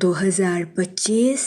2025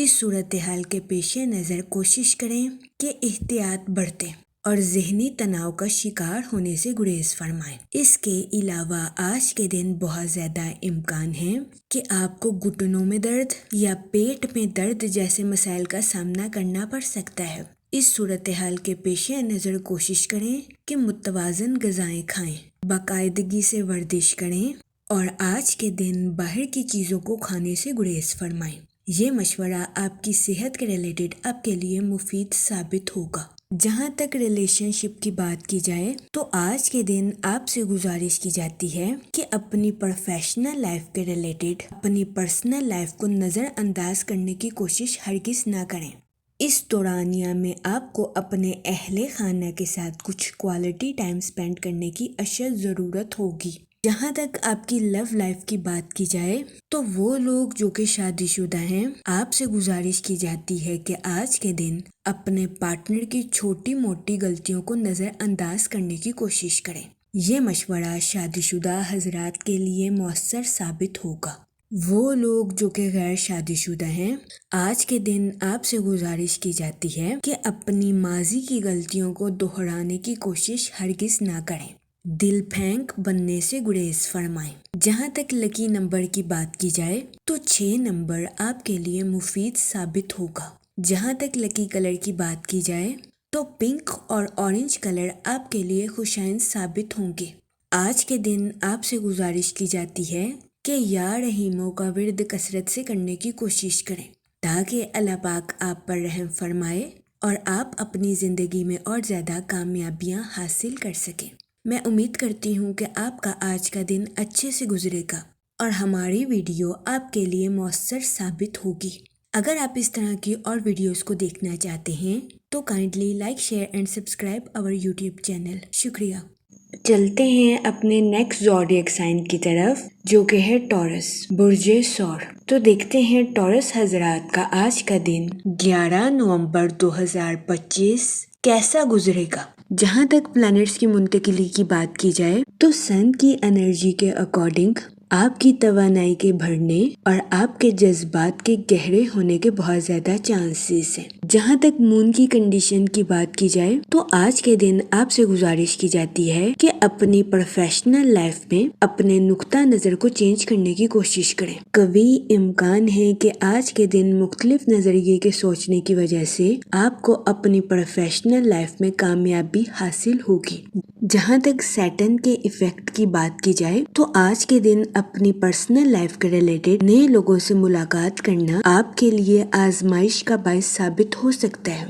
اس صورتحال کے پیش نظر کوشش کریں کہ احتیاط برتیں اور ذہنی تناؤ کا شکار ہونے سے گریز فرمائیں۔ اس کے علاوہ آج کے دن بہت زیادہ امکان ہے کہ آپ کو گھٹنوں میں درد یا پیٹ میں درد جیسے مسائل کا سامنا کرنا پڑ سکتا ہے۔ اس صورتحال کے پیش نظر کوشش کریں کہ متوازن غذائیں کھائیں، باقاعدگی سے ورزش کریں اور آج کے دن باہر کی چیزوں کو کھانے سے گریز فرمائیں۔ یہ مشورہ آپ کی صحت کے ریلیٹڈ آپ کے لیے مفید ثابت ہوگا۔ جہاں تک ریلیشن شپ کی بات کی جائے تو آج کے دن آپ سے گزارش کی جاتی ہے کہ اپنی پروفیشنل لائف کے ریلیٹڈ اپنی پرسنل لائف کو نظر انداز کرنے کی کوشش ہرگز نہ کریں۔ اس دورانیہ میں آپ کو اپنے اہل خانہ کے ساتھ کچھ کوالٹی ٹائم سپینڈ کرنے کی اشد ضرورت ہوگی۔ جہاں تک آپ کی لو لائف کی بات کی جائے تو وہ لوگ جو کہ شادی شدہ ہیں، آپ سے گزارش کی جاتی ہے کہ آج کے دن اپنے پارٹنر کی چھوٹی موٹی غلطیوں کو نظر انداز کرنے کی کوشش کریں۔ یہ مشورہ شادی شدہ حضرات کے لیے مؤثر ثابت ہوگا۔ وہ لوگ جو کہ غیر شادی شدہ ہیں، آج کے دن آپ سے گزارش کی جاتی ہے کہ اپنی ماضی کی غلطیوں کو دہرانے کی کوشش ہرگز نہ کریں۔ دل پھینک بننے سے گریز فرمائیں۔ جہاں تک لکی نمبر کی بات کی جائے تو 6 نمبر آپ کے لیے مفید ثابت ہوگا۔ جہاں تک لکی کلر کی بات کی جائے تو پنک اور اورنج کلر آپ کے لیے خوشائن ثابت ہوں گے۔ آج کے دن آپ سے گزارش کی جاتی ہے کہ یا رحیموں کا ورد کثرت سے کرنے کی کوشش کریں تاکہ اللہ پاک آپ پر رحم فرمائے اور آپ اپنی زندگی میں اور زیادہ کامیابیاں حاصل کر سکیں۔ میں امید کرتی ہوں کہ آپ کا آج کا دن اچھے سے گزرے گا اور ہماری ویڈیو آپ کے لیے مؤثر ثابت ہوگی۔ اگر آپ اس طرح کی اور ویڈیوز کو دیکھنا چاہتے ہیں تو kindly like, share and subscribe our YouTube channel. شکریہ۔ چلتے ہیں اپنے نیکسٹ زوڈیک سائن کی طرف جو کہ ہے ٹورس، برج ثور۔ تو دیکھتے ہیں ٹورس حضرات کا آج کا دن 11 نومبر 2025 کیسا گزرے گا۔ جہاں تک پلانٹس کی منتقلی کی بات کی جائے تو سن کی انرجی کے اکارڈنگ آپ کی توانائی کے بڑھنے اور آپ کے جذبات کے گہرے ہونے کے بہت زیادہ چانسز ہیں۔ جہاں تک مون کی کنڈیشن کی بات کی جائے تو آج کے دن آپ سے گزارش کی جاتی ہے کہ اپنی پروفیشنل لائف میں اپنے نقطہ نظر کو چینج کرنے کی کوشش کریں۔ کبھی امکان ہے کہ آج کے دن مختلف نظریے کے سوچنے کی وجہ سے آپ کو اپنی پروفیشنل لائف میں کامیابی حاصل ہوگی۔ جہاں تک سیٹن کے ایفیکٹ کی بات کی جائے تو آج کے دن اپنی پرسنل لائف کے ریلیٹڈ نئے لوگوں سے ملاقات کرنا آپ کے لیے آزمائش کا باعث ثابت ہو سکتا ہے۔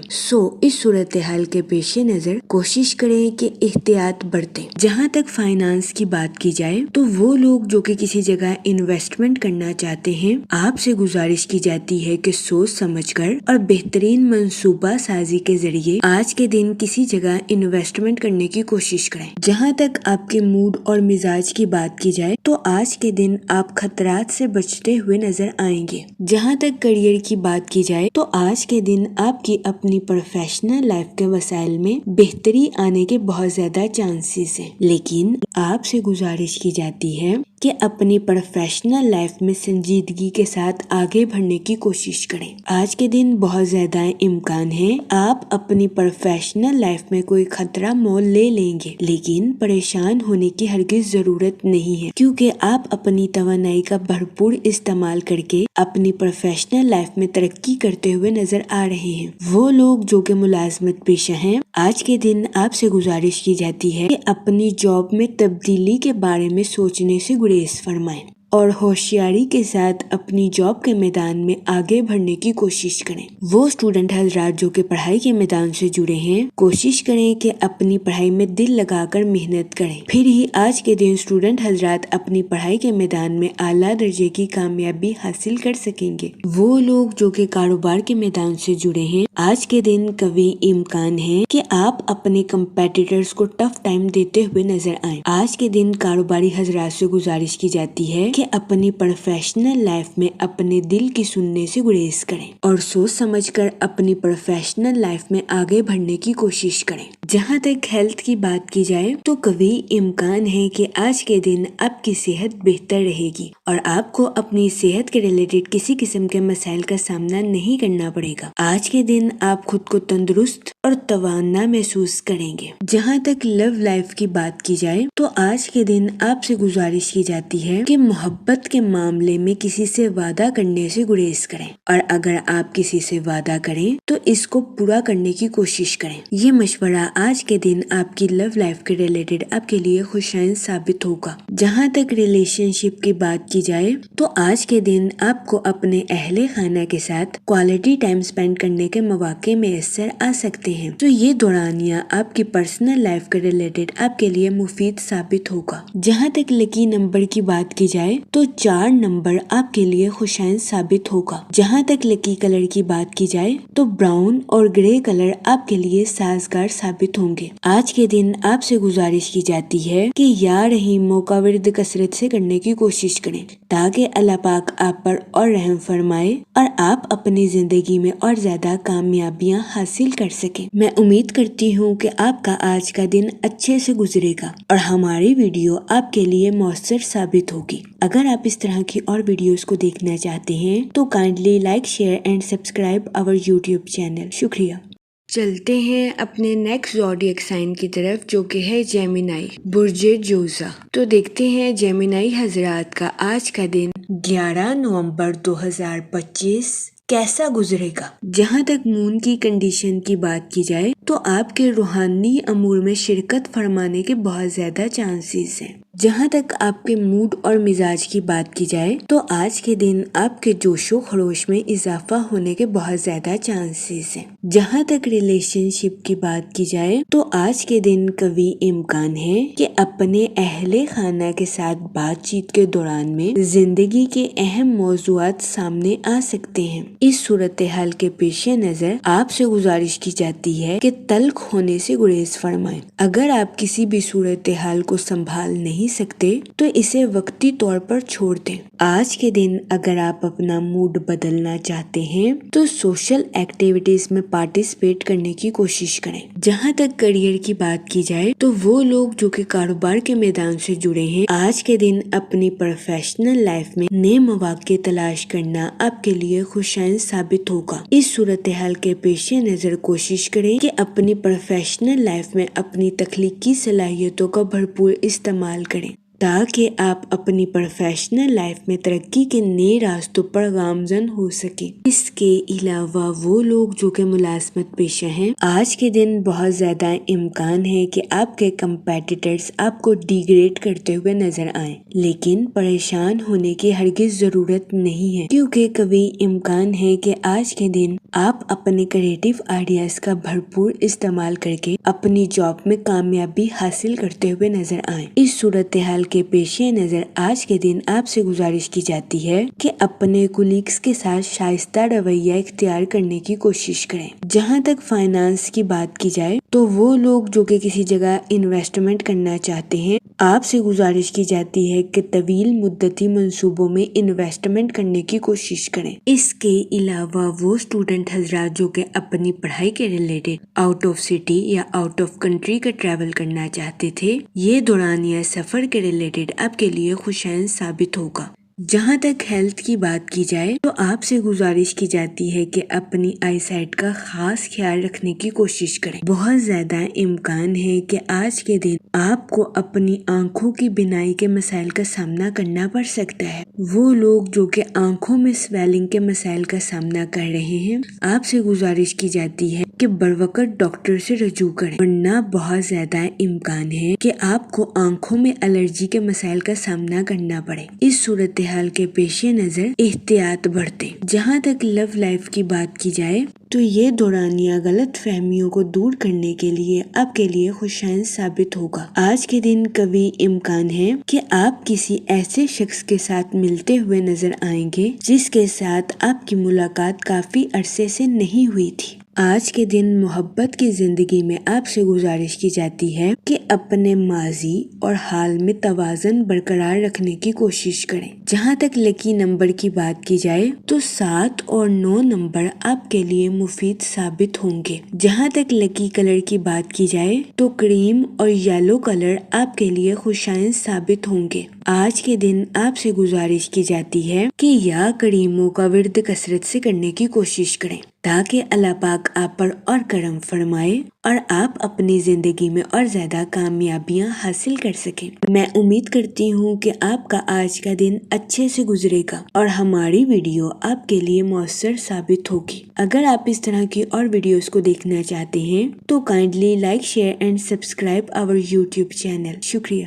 اس صورتحال کے پیش نظر کوشش کریں کہ احتیاط برتیں۔ جہاں تک فائنانس کی بات کی جائے تو وہ لوگ جو کہ کسی جگہ انویسٹمنٹ کرنا چاہتے ہیں، آپ سے گزارش کی جاتی ہے کہ سوچ سمجھ کر اور بہترین منصوبہ سازی کے ذریعے آج کے دن کسی جگہ انویسٹمنٹ کرنے کی کوشش کریں۔ جہاں تک آپ کے موڈ اور مزاج کی بات کی جائے تو آج کے دن آپ خطرات سے بچتے ہوئے نظر آئیں گے۔ جہاں تک کیریئر کی بات کی جائے تو آج کے دن آپ کی اپنی پروفیشنل لائف کے وسائل میں بہتری آنے کے بہت زیادہ چانسز ہیں، لیکن آپ سے گزارش کی جاتی ہے کہ اپنی پروفیشنل لائف میں سنجیدگی کے ساتھ آگے بڑھنے کی کوشش کریں۔ آج کے دن بہت زیادہ امکان ہے آپ اپنی پروفیشنل لائف میں کوئی خطرہ مول لے لیں گے، لیکن پریشان ہونے کی ہرگز ضرورت نہیں ہے کیونکہ آپ اپنی توانائی کا بھرپور استعمال کر کے اپنی پروفیشنل لائف میں ترقی کرتے ہوئے نظر آ رہے ہیں۔ وہ لوگ جو کہ ملازمت پیشہ ہیں، آج کے دن آپ سے گزارش کی جاتی ہے کہ اپنی جاب میں تبدیلی کے بارے میں سوچنے سے گریز فرمائیں اور ہوشیاری کے ساتھ اپنی جاب کے میدان میں آگے بڑھنے کی کوشش کریں۔ وہ اسٹوڈنٹ حضرات جو کہ پڑھائی کے میدان سے جڑے ہیں، کوشش کریں کہ اپنی پڑھائی میں دل لگا کر محنت کریں، پھر ہی آج کے دن اسٹوڈنٹ حضرات اپنی پڑھائی کے میدان میں اعلیٰ درجے کی کامیابی حاصل کر سکیں گے۔ وہ لوگ جو کہ کاروبار کے میدان سے جڑے ہیں، آج کے دن کبھی امکان ہے کہ آپ اپنے کمپیٹیٹرز کو ٹف ٹائم دیتے ہوئے نظر آئیں۔ آج کے دن کاروباری حضرات سے گزارش کی جاتی ہے کہ اپنی پروفیشنل لائف میں اپنے دل کی سننے سے گریز کریں اور سوچ سمجھ کر اپنی پروفیشنل لائف میں آگے بڑھنے کی کوشش کریں۔ جہاں تک ہیلتھ کی بات کی جائے تو کبھی امکان ہے کہ آج کے دن آپ کی صحت بہتر رہے گی اور آپ کو اپنی صحت کے ریلیٹڈ کسی قسم کے مسائل کا سامنا نہیں کرنا پڑے گا۔ آج کے دن آپ خود کو تندرست اور توانا محسوس کریں گے۔ جہاں تک لو لائف کی بات کی جائے تو آج کے دن آپ سے گزارش کی جاتی ہے کہ محبت کے معاملے میں کسی سے وعدہ کرنے سے گریز کریں، اور اگر آپ کسی سے وعدہ کریں تو اس کو پورا کرنے کی کوشش کریں۔ یہ مشورہ آج کے دن آپ کی لو لائف کے ریلیٹڈ آپ کے لیے خوشائن ثابت ہوگا۔ جہاں تک ریلیشن شپ کی بات کی جائے تو آج کے دن آپ کو اپنے اہل خانہ کے ساتھ کوالٹی ٹائم سپینڈ کرنے کے مواقع میسر آ سکتے ہیں، تو یہ دورانیہ آپ کی پرسنل لائف کے ریلیٹڈ آپ کے لیے مفید ثابت ہوگا۔ جہاں تک لکی نمبر کی بات کی جائے تو 4 نمبر آپ کے لیے خوشائن ثابت ہوگا۔ جہاں تک لکی کلر کی بات کی جائے تو براؤن اور گرے کلر آپ کے لیے سازگار ثابت ہوں گے۔ آج کے دن آپ سے گزارش کی جاتی ہے کہ یا رحیموں کا ورد کثرت سے کرنے کی کوشش کریں تاکہ اللہ پاک آپ پر اور رحم فرمائے اور آپ اپنی زندگی میں اور زیادہ کامیابیاں حاصل کر سکیں۔ میں امید کرتی ہوں کہ آپ کا آج کا دن اچھے سے گزرے گا اور ہماری ویڈیو آپ کے لیے مؤثر ثابت ہوگی۔ اگر آپ اس طرح کی اور ویڈیوز کو دیکھنا چاہتے ہیں تو kindly like, share and subscribe our YouTube channel. شکریہ۔ چلتے ہیں اپنے نیکسٹ زوڈیک سائن کی طرف جو کہ ہے جیمینائی، برج جوزا۔ تو دیکھتے ہیں جیمینائی حضرات کا آج کا دن 11 نومبر 2025 کیسا گزرے گا۔ جہاں تک مون کی کنڈیشن کی بات کی جائے تو آپ کے روحانی امور میں شرکت فرمانے کے بہت زیادہ چانسز ہیں۔ جہاں تک آپ کے موڈ اور مزاج کی بات کی جائے تو آج کے دن آپ کے جوش و خروش میں اضافہ ہونے کے بہت زیادہ چانسز ہیں۔ جہاں تک ریلیشن شپ کی بات کی جائے تو آج کے دن کبھی امکان ہے کہ اپنے اہل خانہ کے ساتھ بات چیت کے دوران میں زندگی کے اہم موضوعات سامنے آ سکتے ہیں۔ اس صورتحال کے پیش نظر آپ سے گزارش کی جاتی ہے کہ تلخ ہونے سے گریز فرمائیں۔ اگر آپ کسی بھی صورتحال کو سنبھال نہیں سکتے تو اسے وقتی طور پر چھوڑ دیں۔ آج کے دن اگر آپ اپنا موڈ بدلنا چاہتے ہیں تو سوشل ایکٹیویٹیز میں پارٹیسپیٹ کرنے کی کوشش کریں۔ جہاں تک کریئر کی بات کی جائے تو وہ لوگ جو کہ کاروبار کے میدان سے جڑے ہیں آج کے دن اپنی پروفیشنل لائف میں نئے مواقع تلاش کرنا آپ کے لیے خوشائن ثابت ہوگا۔ اس صورتحال کے پیش نظر کوشش کریں کہ اپنی پروفیشنل لائف میں اپنی تخلیقی صلاحیتوں کا بھرپور استعمال کریں تاکہ آپ اپنی پروفیشنل لائف میں ترقی کے نئے راستوں پر گامزن ہو سکیں۔ اس کے علاوہ وہ لوگ جو کہ ملازمت پیشہ ہیں آج کے دن بہت زیادہ امکان ہے کہ آپ کے کمپیٹیٹرز آپ کو ڈیگریڈ کرتے ہوئے نظر آئیں، لیکن پریشان ہونے کی ہرگز ضرورت نہیں ہے کیونکہ کبھی امکان ہے کہ آج کے دن آپ اپنے کریٹیو آئیڈیاز کا بھرپور استعمال کر کے اپنی جاب میں کامیابی حاصل کرتے ہوئے نظر آئیں۔ اس صورتحال کے پیش نظر آج کے دن آپ سے گزارش کی جاتی ہے کہ اپنے کولیگز کے ساتھ شائستہ رویہ اختیار کرنے کی کوشش کریں۔ جہاں تک فائنانس کی بات کی جائے تو وہ لوگ جو کہ کسی جگہ انویسٹمنٹ کرنا چاہتے ہیں آپ سے گزارش کی جاتی ہے کہ طویل مدتی منصوبوں میں انویسٹمنٹ کرنے کی کوشش کریں۔ اس کے علاوہ وہ اسٹوڈنٹ حضرات جو کہ اپنی پڑھائی کے ریلیٹڈ آؤٹ آف سٹی یا آؤٹ آف کنٹری کا ٹریول کرنا چاہتے تھے یہ دورانیہ سفر کے ریلیٹڈ آپ کے لیے خوشائن ثابت ہوگا۔ جہاں تک ہیلتھ کی بات کی جائے تو آپ سے گزارش کی جاتی ہے کہ اپنی آئی سائٹ کا خاص خیال رکھنے کی کوشش کریں۔ بہت زیادہ امکان ہے کہ آج کے دن آپ کو اپنی آنکھوں کی بینائی کے مسائل کا سامنا کرنا پڑ سکتا ہے۔ وہ لوگ جو کہ آنکھوں میں سویلنگ کے مسائل کا سامنا کر رہے ہیں آپ سے گزارش کی جاتی ہے کہ بروقت ڈاکٹر سے رجوع کریں، ورنہ بہت زیادہ امکان ہے کہ آپ کو آنکھوں میں الرجی کے مسائل کا سامنا کرنا پڑے۔ اس صورتحال کے پیش نظر احتیاط برتیں۔ جہاں تک لو لائف کی بات کی جائے تو یہ دورانیہ غلط فہمیوں کو دور کرنے کے لیے آپ کے لیے خوشائن ثابت ہوگا۔ آج کے دن کبھی امکان ہے کہ آپ کسی ایسے شخص کے ساتھ ملتے ہوئے نظر آئیں گے جس کے ساتھ آپ کی ملاقات کافی عرصے سے نہیں ہوئی تھی۔ آج کے دن محبت کی زندگی میں آپ سے گزارش کی جاتی ہے کہ اپنے ماضی اور حال میں توازن برقرار رکھنے کی کوشش کریں۔ جہاں تک لکی نمبر کی بات کی جائے تو 7 اور 9 نمبر آپ کے لیے مفید ثابت ہوں گے۔ جہاں تک لکی کلر کی بات کی جائے تو کریم اور یلو کلر آپ کے لیے خوشائن ثابت ہوں گے۔ آج کے دن آپ سے گزارش کی جاتی ہے کہ یا کریموں کا ورد کثرت سے کرنے کی کوشش کریں تاکہ اللہ پاک آپ پر اور کرم فرمائے اور آپ اپنی زندگی میں اور زیادہ کامیابیاں حاصل کر سکیں۔ میں امید کرتی ہوں کہ آپ کا آج کا دن اچھے سے گزرے گا اور ہماری ویڈیو آپ کے لیے مؤثر ثابت ہوگی۔ اگر آپ اس طرح کی اور ویڈیوز کو دیکھنا چاہتے ہیں تو kindly like share and subscribe our YouTube channel. شکریہ۔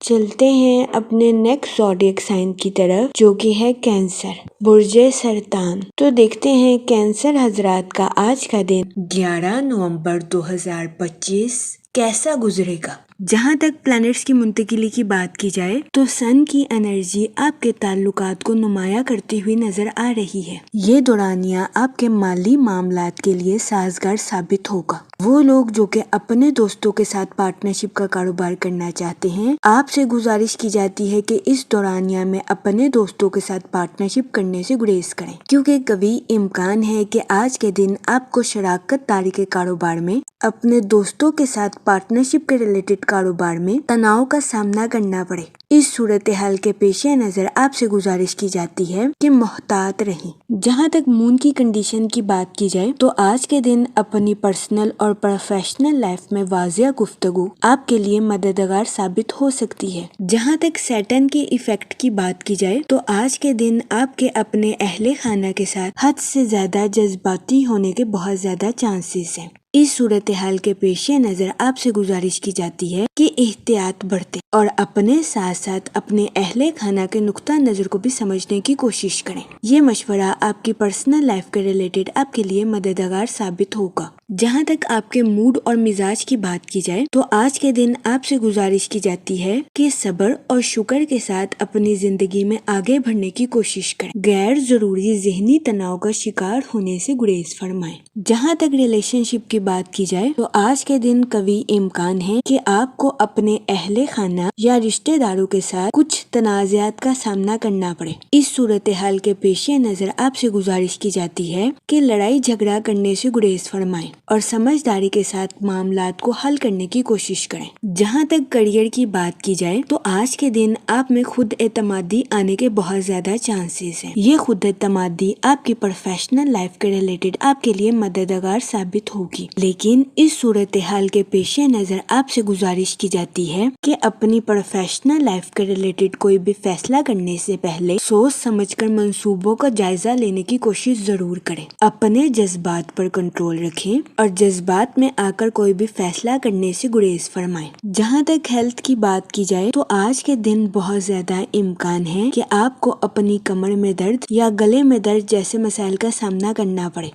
چلتے ہیں اپنے نیکسٹ زوڈیک سائن کی طرف جو کہ ہے کینسر، برج سرطان۔ تو دیکھتے ہیں کینسر حضرات کا آج کا دن 11 نومبر 2025 کیسا گزرے گا۔ جہاں تک پلانٹس کی منتقلی کی بات کی جائے تو سن کی انرجی آپ کے تعلقات کو نمایاں کرتی ہوئی نظر آ رہی ہے۔ یہ دورانیہ آپ کے مالی معاملات کے لیے سازگار ثابت ہوگا۔ وہ لوگ جو کہ اپنے دوستوں کے ساتھ پارٹنرشپ کا کاروبار کرنا چاہتے ہیں، آپ سے گزارش کی جاتی ہے کہ اس دورانیہ میں اپنے دوستوں کے ساتھ پارٹنرشپ کرنے سے گریز کریں، کیونکہ کبھی امکان ہے کہ آج کے دن آپ کو شراکت داری کے کاروبار میں اپنے دوستوں کے ساتھ پارٹنرشپ کے ریلیٹڈ کاروبار میں تناؤ کا سامنا کرنا پڑے۔ اس صورتحال کے پیش نظر آپ سے گزارش کی جاتی ہے کہ محتاط رہیں۔ جہاں تک مون کی کنڈیشن کی بات کی جائے تو آج کے دن اپنی پرسنل اور پروفیشنل لائف میں واضح گفتگو آپ کے لیے مددگار ثابت ہو سکتی ہے۔ جہاں تک سیٹن کے ایفیکٹ کی بات کی جائے تو آج کے دن آپ کے اپنے اہل خانہ کے ساتھ حد سے زیادہ جذباتی ہونے کے بہت زیادہ چانسز ہیں۔ اس صورتحال کے پیش نظر آپ سے گزارش کی جاتی ہے کہ احتیاط برتیں اور اپنے ساتھ ساتھ اپنے اہل خانہ کے نقطہ نظر کو بھی سمجھنے کی کوشش کریں۔ یہ مشورہ آپ کی پرسنل لائف کے ریلیٹڈ آپ کے لیے مددگار ثابت ہوگا۔ جہاں تک آپ کے موڈ اور مزاج کی بات کی جائے تو آج کے دن آپ سے گزارش کی جاتی ہے کہ صبر اور شکر کے ساتھ اپنی زندگی میں آگے بڑھنے کی کوشش کریں۔ غیر ضروری ذہنی تناؤ کا شکار ہونے سے گریز فرمائیں۔ جہاں تک ریلیشن شپ کی بات کی جائے تو آج کے دن قوی امکان ہے کہ آپ کو اپنے اہل خانہ یا رشتہ داروں کے ساتھ کچھ تنازعات کا سامنا کرنا پڑے۔ اس صورتحال کے پیش نظر آپ سے گزارش کی جاتی ہے کہ لڑائی جھگڑا کرنے سے گریز فرمائیں اور سمجھداری کے ساتھ معاملات کو حل کرنے کی کوشش کریں۔ جہاں تک کریئر کی بات کی جائے تو آج کے دن آپ میں خود اعتمادی آنے کے بہت زیادہ چانسز ہیں۔ یہ خود اعتمادی آپ کی پروفیشنل لائف کے ریلیٹڈ آپ کے لیے مددگار ثابت ہوگی، لیکن اس صورتحال کے پیش نظر آپ سے گزارش کی جاتی ہے کہ اپنی پروفیشنل لائف کے ریلیٹڈ کوئی بھی فیصلہ کرنے سے پہلے سوچ سمجھ کر منصوبوں کا جائزہ لینے کی کوشش ضرور کریں۔ اپنے جذبات پر کنٹرول رکھیں اور جذبات میں آ کر کوئی بھی فیصلہ کرنے سے گریز فرمائیں۔ جہاں تک ہیلتھ کی بات کی جائے تو آج کے دن بہت زیادہ امکان ہے کہ آپ کو اپنی کمر میں درد یا گلے میں درد جیسے مسائل کا سامنا کرنا پڑے۔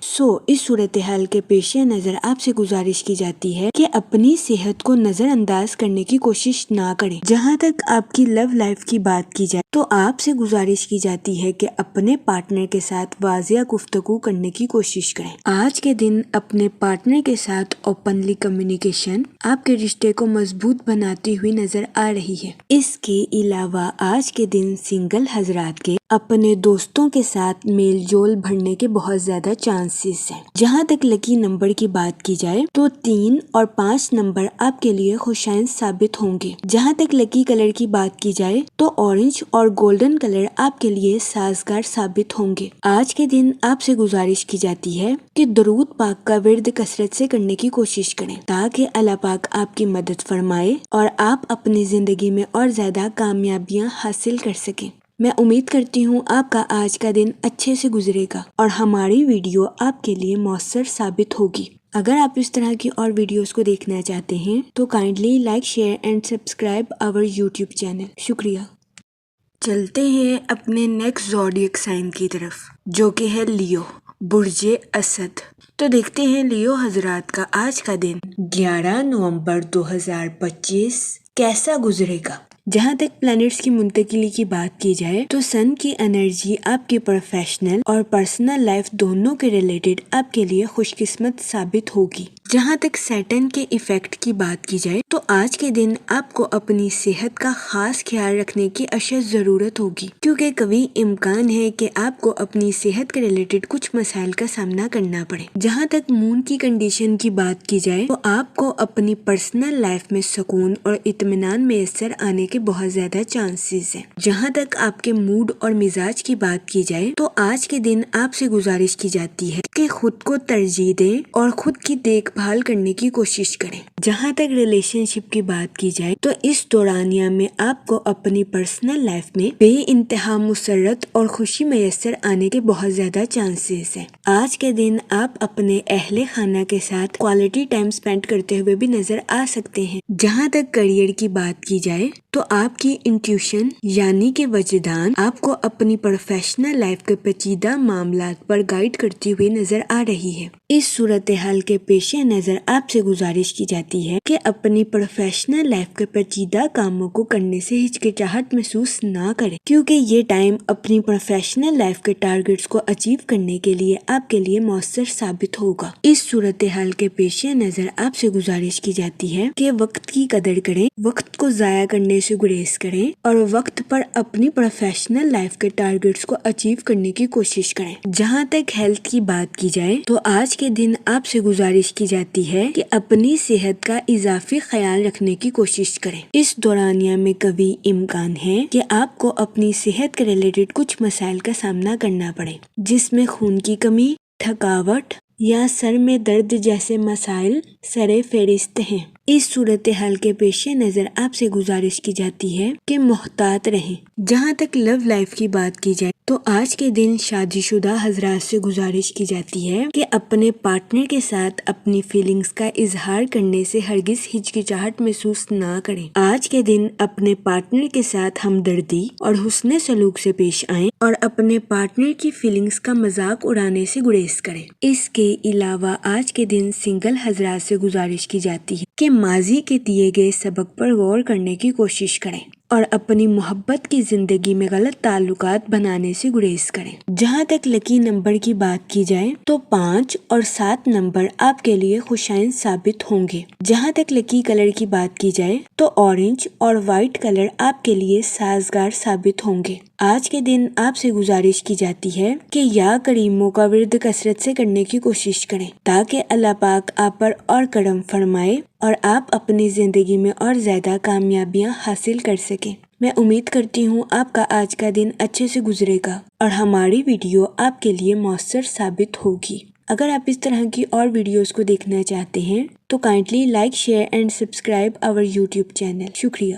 اس صورتحال کے پیش نظر آپ سے گزارش کی جاتی ہے کہ اپنی صحت کو نظر انداز کرنے کی کوشش نہ کریں۔ جہاں تک آپ کی لو لائف کی بات کی جائے تو آپ سے گزارش کی جاتی ہے کہ اپنے پارٹنر کے ساتھ واضح گفتگو کرنے کی کوشش کریں۔ آج کے دن اپنے پارٹنر کے ساتھ اوپنلی کمیونیکیشن آپ کے رشتے کو مضبوط بناتی ہوئی نظر آ رہی ہے۔ اس کے علاوہ آج کے دن سنگل حضرات کے اپنے دوستوں کے ساتھ میل جول بڑھنے کے بہت زیادہ چانسز ہیں۔ جہاں تک لکی نمبر کی بات کی جائے تو 3 اور 5 نمبر آپ کے لیے خوشائن ثابت ہوں گے۔ جہاں تک لکی کلر کی بات کی جائے تو اورنج اور گولڈن کلر آپ کے لیے سازگار ثابت ہوں گے۔ آج کے دن آپ سے گزارش کی جاتی ہے کہ درود پاک کا ورد کثرت سے کرنے کی کوشش کریں تاکہ اللہ پاک آپ کی مدد فرمائے اور آپ اپنی زندگی میں اور زیادہ کامیابیاں حاصل کر سکیں۔ میں امید کرتی ہوں آپ کا آج کا دن اچھے سے گزرے گا اور ہماری ویڈیو آپ کے لیے مؤثر ثابت ہوگی۔ اگر آپ اس طرح کی اور ویڈیوز کو دیکھنا چاہتے ہیں تو kindly like share and subscribe our YouTube channel. شکریہ۔ چلتے ہیں اپنے نیکسٹ زوڈیک سائن کی طرف جو کہ ہے لیو، برج اسد۔ تو دیکھتے ہیں لیو حضرات کا آج کا دن 11 نومبر 2025 کیسا گزرے گا۔ جہاں تک پلانٹس کی منتقلی کی بات کی جائے تو سن کی انرجی آپ کی پروفیشنل اور پرسنل لائف دونوں کے ریلیٹڈ آپ کے لیے خوش قسمت ثابت ہوگی۔ جہاں تک سیٹرن کے ایفیکٹ کی بات کی جائے تو آج کے دن آپ کو اپنی صحت کا خاص خیال رکھنے کی اشد ضرورت ہوگی، کیونکہ کبھی امکان ہے کہ آپ کو اپنی صحت کے ریلیٹڈ کچھ مسائل کا سامنا کرنا پڑے۔ جہاں تک مون کی کنڈیشن کی بات کی جائے تو آپ کو اپنی پرسنل لائف میں سکون اور اطمینان میسر آنے کے بہت زیادہ چانسز ہیں۔ جہاں تک آپ کے موڈ اور مزاج کی بات کی جائے تو آج کے دن آپ سے گزارش کی جاتی ہے کہ خود کو ترجیح دیں اور خود کی دیکھ بھال کرنے کی کوشش کریں۔ جہاں تک ریلیشن شپ کی بات کی جائے تو اس دورانیہ میں آپ کو اپنی پرسنل لائف میں بے انتہا مسرت اور خوشی میسر آنے کے بہت زیادہ چانسز ہیں۔ آج کے دن آپ اپنے اہل خانہ کے ساتھ کوالٹی ٹائم سپینڈ کرتے ہوئے بھی نظر آ سکتے ہیں۔ جہاں تک کریئر کی بات کی جائے تو آپ کی انٹیوشن یعنی کہ وجدان آپ کو اپنی پروفیشنل لائف کے پیچیدہ معاملات پر گائیڈ کرتی ہوئی نظر آ رہی ہے۔ اس صورتحال کے پیش نظر آپ سے گزارش کی جاتی ہے کہ اپنی پروفیشنل لائف کے پیچیدہ کاموں کو کرنے سے ہچکچاہٹ محسوس نہ کریں، کیونکہ یہ ٹائم اپنی پروفیشنل لائف کے ٹارگٹس کو اچیو کرنے کے لیے آپ کے لیے مؤثر ثابت ہوگا۔ اس صورتحال کے پیش نظر آپ سے گزارش کی جاتی ہے کہ وقت کی قدر کریں، وقت کو ضائع کرنے سے گریز کریں اور وقت پر اپنی پروفیشنل لائف کے ٹارگٹس کو اچیو کرنے کی کوشش کریں۔ جہاں تک ہیلتھ کی بات کی جائے تو آج کے دن آپ سے گزارش کی جاتی ہے کہ اپنی صحت کا اضافی خیال رکھنے کی کوشش کریں۔ اس دورانیہ میں کبھی امکان ہے کہ آپ کو اپنی صحت کے ریلیٹڈ کچھ مسائل کا سامنا کرنا پڑے، جس میں خون کی کمی، تھکاوٹ یا سر میں درد جیسے مسائل سر فہرست ہیں۔ اس صورتحال کے پیش نظر آپ سے گزارش کی جاتی ہے کہ محتاط رہیں۔ جہاں تک لو لائف کی بات کی جائے تو آج کے دن شادی شدہ حضرات سے گزارش کی جاتی ہے کہ اپنے پارٹنر کے ساتھ اپنی فیلنگز کا اظہار کرنے سے ہرگز ہچکچاہٹ محسوس نہ کریں۔ آج کے دن اپنے پارٹنر کے ساتھ ہمدردی اور حسن سلوک سے پیش آئیں اور اپنے پارٹنر کی فیلنگز کا مذاق اڑانے سے گریز کریں۔ اس کے علاوہ آج کے دن سنگل حضرات سے گزارش کی جاتی ہے کہ ماضی کے دیے گئے سبق پر غور کرنے کی کوشش کریں اور اپنی محبت کی زندگی میں غلط تعلقات بنانے سے گریز کریں۔ جہاں تک لکی نمبر کی بات کی جائے تو 5 اور 7 نمبر آپ کے لیے خوشائن ثابت ہوں گے۔ جہاں تک لکی کلر کی بات کی جائے تو اورنج اور وائٹ کلر آپ کے لیے سازگار ثابت ہوں گے۔ آج کے دن آپ سے گزارش کی جاتی ہے کہ یا کریموں کا ورد کثرت سے کرنے کی کوشش کریں تاکہ اللہ پاک آپ پر اور کرم فرمائے اور آپ اپنی زندگی میں اور زیادہ کامیابیاں حاصل کر سکیں۔ میں امید کرتی ہوں آپ کا آج کا دن اچھے سے گزرے گا اور ہماری ویڈیو آپ کے لیے مؤثر ثابت ہوگی۔ اگر آپ اس طرح کی اور ویڈیوز کو دیکھنا چاہتے ہیں تو kindly like, share and subscribe our YouTube channel. شکریہ۔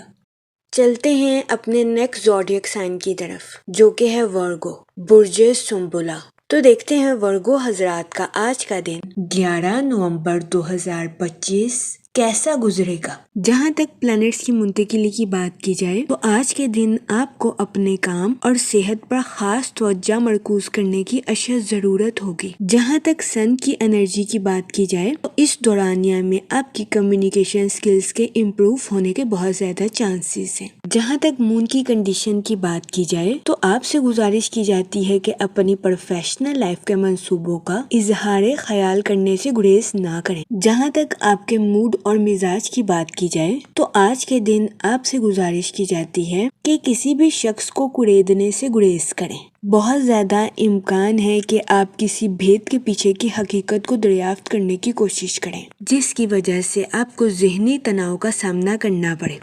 چلتے ہیں اپنے نیکسٹ زوڈیک سائن کی طرف جو کہ ہے ورگو، برج سنبلا۔ تو دیکھتے ہیں ورگو حضرات کا آج کا دن 11 نومبر 2025 کیسا گزرے گا۔ جہاں تک پلانٹس کی منتقلی کی بات کی جائے تو آج کے دن آپ کو اپنے کام اور صحت پر خاص توجہ مرکوز کرنے کی اشد ضرورت ہوگی۔ جہاں تک سن کی انرجی کی بات کی جائے تو اس دورانیہ میں آپ کی کمیونیکیشن سکلز کے امپروو ہونے کے بہت زیادہ چانسز ہیں۔ جہاں تک مون کی کنڈیشن کی بات کی جائے تو آپ سے گزارش کی جاتی ہے کہ اپنی پروفیشنل لائف کے منصوبوں کا اظہار خیال کرنے سے گریز نہ کریں۔ جہاں تک آپ کے موڈ اور مزاج کی بات کی جائے تو آج کے دن آپ سے گزارش کی جاتی ہے کہ کسی بھی شخص کو کڑیدنے سے گریز کریں۔ بہت زیادہ امکان ہے کہ آپ کسی بھید کے پیچھے کی حقیقت کو دریافت کرنے کی کوشش کریں جس کی وجہ سے آپ کو ذہنی تناؤ کا سامنا کرنا پڑے۔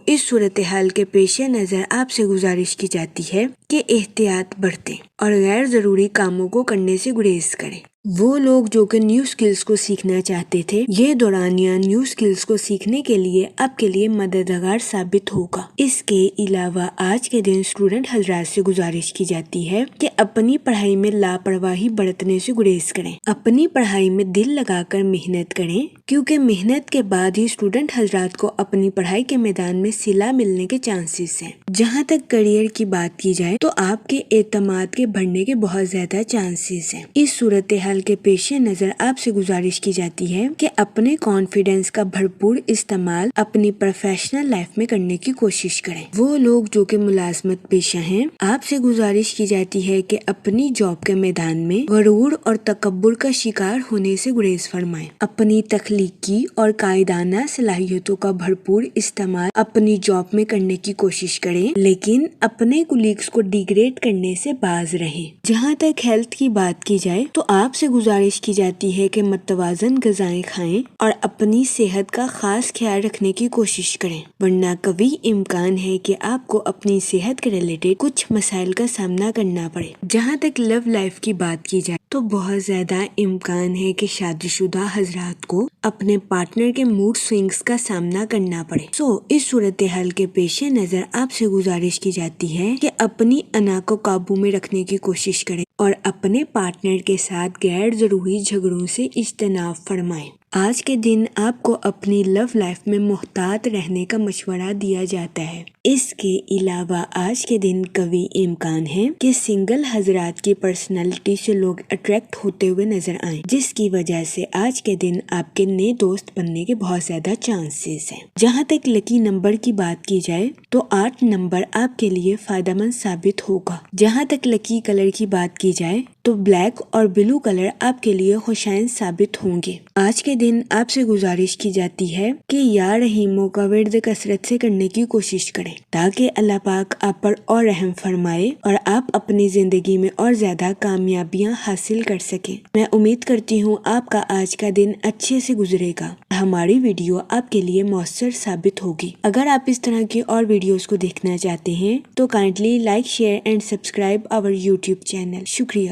اس صورتحال کے پیش نظر آپ سے گزارش کی جاتی ہے کہ احتیاط برتیں اور غیر ضروری کاموں کو کرنے سے گریز کریں۔ وہ لوگ جو کہ نیو سکلز کو سیکھنا چاہتے تھے، یہ دورانیہ نیو سکلز کو سیکھنے کے لیے آپ کے لیے مددگار ثابت ہوگا۔ اس کے علاوہ آج کے دن اسٹوڈنٹ حضرات سے گزارش کی جاتی ہے کہ اپنی پڑھائی میں لاپرواہی برتنے سے گریز کریں۔ اپنی پڑھائی میں دل لگا کر محنت کریں کیونکہ محنت کے بعد ہی اسٹوڈنٹ حضرات کو اپنی پڑھائی کے میدان میں صلہ ملنے کے چانسز ہیں۔ جہاں تک کریئر کی بات کی جائے تو آپ کے اعتماد کے بڑھنے کے بہت زیادہ چانسز ہیں۔ اس صورتحال صورتحال کے پیش نظر آپ سے گزارش کی جاتی ہے کہ اپنے کانفیڈنس کا بھرپور استعمال اپنی پروفیشنل لائف میں کرنے کی کوشش کریں۔ وہ لوگ جو کہ ملازمت پیشہ ہیں، آپ سے گزارش کی جاتی ہے کہ اپنی جاب کے میدان میں غرور اور تکبر کا شکار ہونے سے گریز فرمائیں۔ اپنی تخلیقی اور قائدانہ صلاحیتوں کا بھرپور استعمال اپنی جاب میں کرنے کی کوشش کریں، لیکن اپنے کولیگز کو ڈیگریڈ کرنے سے باز رہیں۔ جہاں تک ہیلتھ کی بات کی جائے تو آپ سے گزارش کی جاتی ہے کہ متوازن غذائیں کھائیں اور اپنی صحت کا خاص خیال رکھنے کی کوشش کریں، ورنہ قوی امکان ہے کہ آپ کو اپنی صحت کے ریلیٹڈ کچھ مسائل کا سامنا کرنا پڑے۔ جہاں تک لو لائف کی بات کی جائے تو بہت زیادہ امکان ہے کہ شادی شدہ حضرات کو اپنے پارٹنر کے موڈ سوئنگز کا سامنا کرنا پڑے۔ اس صورتحال کے پیش نظر آپ سے گزارش کی جاتی ہے کہ اپنی انا کو قابو میں رکھنے کی کوشش کریں اور اپنے پارٹنر کے ساتھ غیر ضروری جھگڑوں سے اجتناب فرمائیں۔ آج کے دن آپ کو اپنی لو لائف میں محتاط رہنے کا مشورہ دیا جاتا ہے۔ اس کے علاوہ آج کے دن قوی امکان ہے کہ سنگل حضرات کی پرسنالٹی سے لوگ اٹریکٹ ہوتے ہوئے نظر آئیں، جس کی وجہ سے آج کے دن آپ کے نئے دوست بننے کے بہت زیادہ چانسز ہیں۔ جہاں تک لکی نمبر کی بات کی جائے تو 8 نمبر آپ کے لیے فائدہ مند ثابت ہوگا۔ جہاں تک لکی کلر کی بات کی جائے تو بلیک اور بلو کلر آپ کے لیے خوشائن ثابت ہوں گے۔ آج کے دن آپ سے گزارش کی جاتی ہے کہ یا رحیموں کا ورد کثرت سے کرنے کی کوشش کریں تاکہ اللہ پاک آپ پر اور رحم فرمائے اور آپ اپنی زندگی میں اور زیادہ کامیابیاں حاصل کر سکیں۔ میں امید کرتی ہوں آپ کا آج کا دن اچھے سے گزرے گا۔ ہماری ویڈیو آپ کے لیے مؤثر ثابت ہوگی۔ اگر آپ اس طرح کی اور ویڈیوز کو دیکھنا چاہتے ہیں تو kindly like, share and subscribe our YouTube channel. شکریہ۔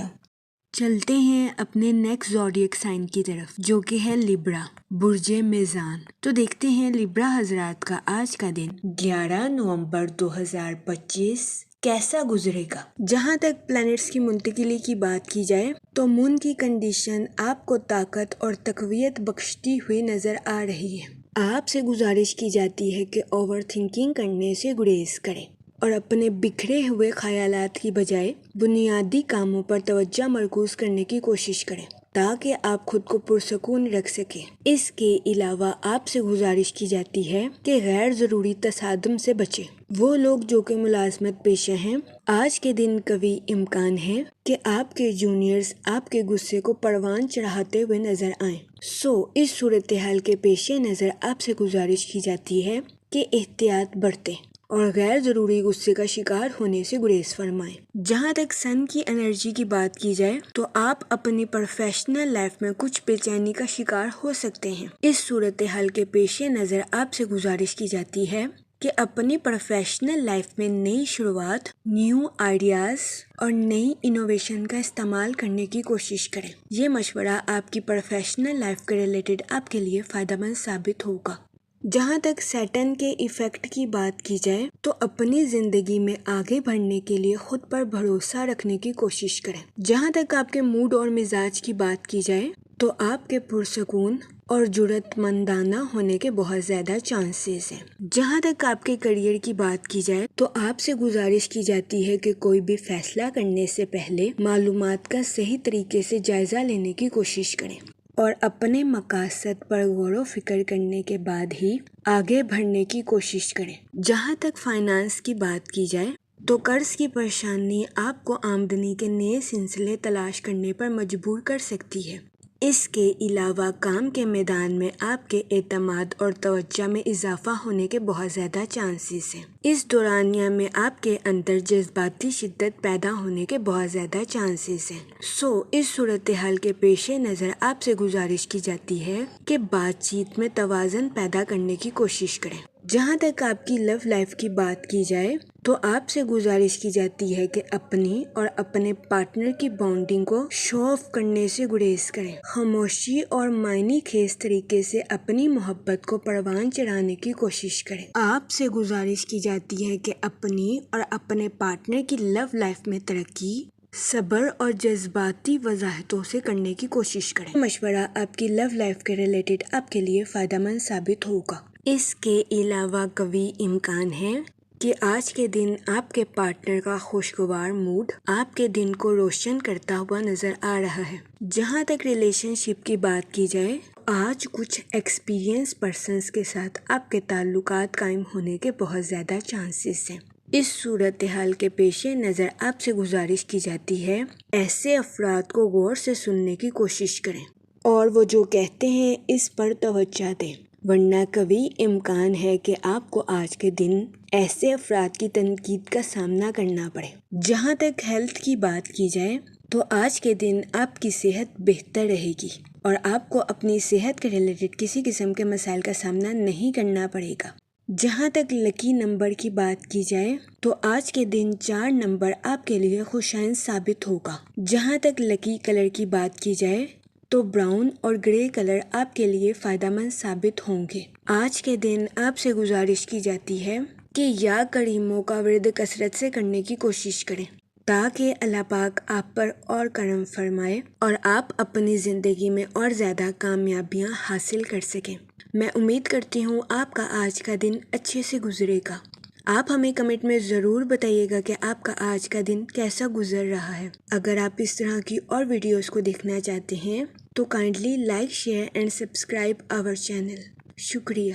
چلتے ہیں اپنے نیکسٹ زوڈیک سائن کی طرف جو کہ ہے لیبرا، برج میزان۔ تو دیکھتے ہیں لیبرا حضرات کا آج کا دن 11 نومبر 2025 کیسا گزرے گا۔ جہاں تک پلانٹس کی منتقلی کی بات کی جائے تو مون کی کنڈیشن آپ کو طاقت اور تقویت بخشتی ہوئی نظر آ رہی ہے۔ آپ سے گزارش کی جاتی ہے کہ اوور تھنکنگ کرنے سے گریز کریں اور اپنے بکھرے ہوئے خیالات کی بجائے بنیادی کاموں پر توجہ مرکوز کرنے کی کوشش کریں تاکہ آپ خود کو پرسکون رکھ سکیں۔ اس کے علاوہ آپ سے گزارش کی جاتی ہے کہ غیر ضروری تصادم سے بچیں۔ وہ لوگ جو کہ ملازمت پیشہ ہیں، آج کے دن قوی امکان ہے کہ آپ کے جونیئرز آپ کے غصے کو پروان چڑھاتے ہوئے نظر آئیں۔ اس صورتحال کے پیش نظر آپ سے گزارش کی جاتی ہے کہ احتیاط برتیں اور غیر ضروری غصے کا شکار ہونے سے گریز فرمائیں۔ جہاں تک سن کی انرجی کی بات کی جائے تو آپ اپنی پروفیشنل لائف میں کچھ بے چینی کا شکار ہو سکتے ہیں۔ اس صورتحال کے پیش نظر آپ سے گزارش کی جاتی ہے کہ اپنی پروفیشنل لائف میں نئی شروعات، نیو آئیڈیاز اور نئی انوویشن کا استعمال کرنے کی کوشش کریں۔ یہ مشورہ آپ کی پروفیشنل لائف کے ریلیٹڈ آپ کے لیے فائدہ مند ثابت ہوگا۔ جہاں تک سیٹن کے ایفیکٹ کی بات کی جائے تو اپنی زندگی میں آگے بڑھنے کے لیے خود پر بھروسہ رکھنے کی کوشش کریں۔ جہاں تک آپ کے موڈ اور مزاج کی بات کی جائے تو آپ کے پرسکون اور جرأت مندانہ ہونے کے بہت زیادہ چانسز ہیں۔ جہاں تک آپ کے کریئر کی بات کی جائے تو آپ سے گزارش کی جاتی ہے کہ کوئی بھی فیصلہ کرنے سے پہلے معلومات کا صحیح طریقے سے جائزہ لینے کی کوشش کریں اور اپنے مقاصد پر غور و فکر کرنے کے بعد ہی آگے بڑھنے کی کوشش کریں۔ جہاں تک فائنانس کی بات کی جائے تو قرض کی پریشانی آپ کو آمدنی کے نئے سلسلے تلاش کرنے پر مجبور کر سکتی ہے۔ اس کے علاوہ کام کے میدان میں آپ کے اعتماد اور توجہ میں اضافہ ہونے کے بہت زیادہ چانسز ہیں۔ اس دورانیہ میں آپ کے اندر جذباتی شدت پیدا ہونے کے بہت زیادہ چانسز ہیں۔ اس صورتحال کے پیش نظر آپ سے گزارش کی جاتی ہے کہ بات چیت میں توازن پیدا کرنے کی کوشش کریں۔ جہاں تک آپ کی لو لائف کی بات کی جائے تو آپ سے گزارش کی جاتی ہے کہ اپنی اور اپنے پارٹنر کی بانڈنگ کو شو آف کرنے سے گریز کریں۔ خاموشی اور معنی خیز طریقے سے اپنی محبت کو پروان چڑھانے کی کوشش کریں۔ آپ سے گزارش کی جاتی ہے کہ اپنی اور اپنے پارٹنر کی لو لائف میں ترقی صبر اور جذباتی وضاحتوں سے کرنے کی کوشش کریں۔ مشورہ آپ کی لو لائف کے ریلیٹڈ آپ کے لیے فائدہ مند ثابت ہوگا۔ اس کے علاوہ قوی امکان ہے کہ آج کے دن آپ کے پارٹنر کا خوشگوار موڈ آپ کے دن کو روشن کرتا ہوا نظر آ رہا ہے۔ جہاں تک ریلیشن شپ کی بات کی جائے، آج کچھ ایکسپیرینس پرسنز کے ساتھ آپ کے تعلقات قائم ہونے کے بہت زیادہ چانسز ہیں۔ اس صورتحال کے پیش نظر آپ سے گزارش کی جاتی ہے ایسے افراد کو غور سے سننے کی کوشش کریں اور وہ جو کہتے ہیں اس پر توجہ دیں، ورنہ کبھی امکان ہے کہ آپ کو آج کے دن ایسے افراد کی تنقید کا سامنا کرنا پڑے۔ جہاں تک ہیلتھ کی بات کی جائے تو آج کے دن آپ کی صحت بہتر رہے گی اور آپ کو اپنی صحت کے ریلیٹڈ کسی قسم کے مسائل کا سامنا نہیں کرنا پڑے گا۔ جہاں تک لکی نمبر کی بات کی جائے تو آج کے دن 4 نمبر آپ کے لیے خوشائن ثابت ہوگا۔ جہاں تک لکی کلر کی بات کی جائے تو براؤن اور گرے کلر آپ کے لیے فائدہ مند ثابت ہوں گے۔ آج کے دن آپ سے گزارش کی جاتی ہے کہ یا کریموں کا ورد کثرت سے کرنے کی کوشش کریں تاکہ اللہ پاک آپ پر اور کرم فرمائے اور آپ اپنی زندگی میں اور زیادہ کامیابیاں حاصل کر سکیں۔ میں امید کرتی ہوں آپ کا آج کا دن اچھے سے گزرے گا۔ آپ ہمیں کمنٹ میں ضرور بتائیے گا کہ آپ کا آج کا دن کیسا گزر رہا ہے۔ اگر آپ اس طرح کی اور ویڈیوز کو دیکھنا چاہتے ہیں تو kindly like, share and subscribe our channel. شکریہ۔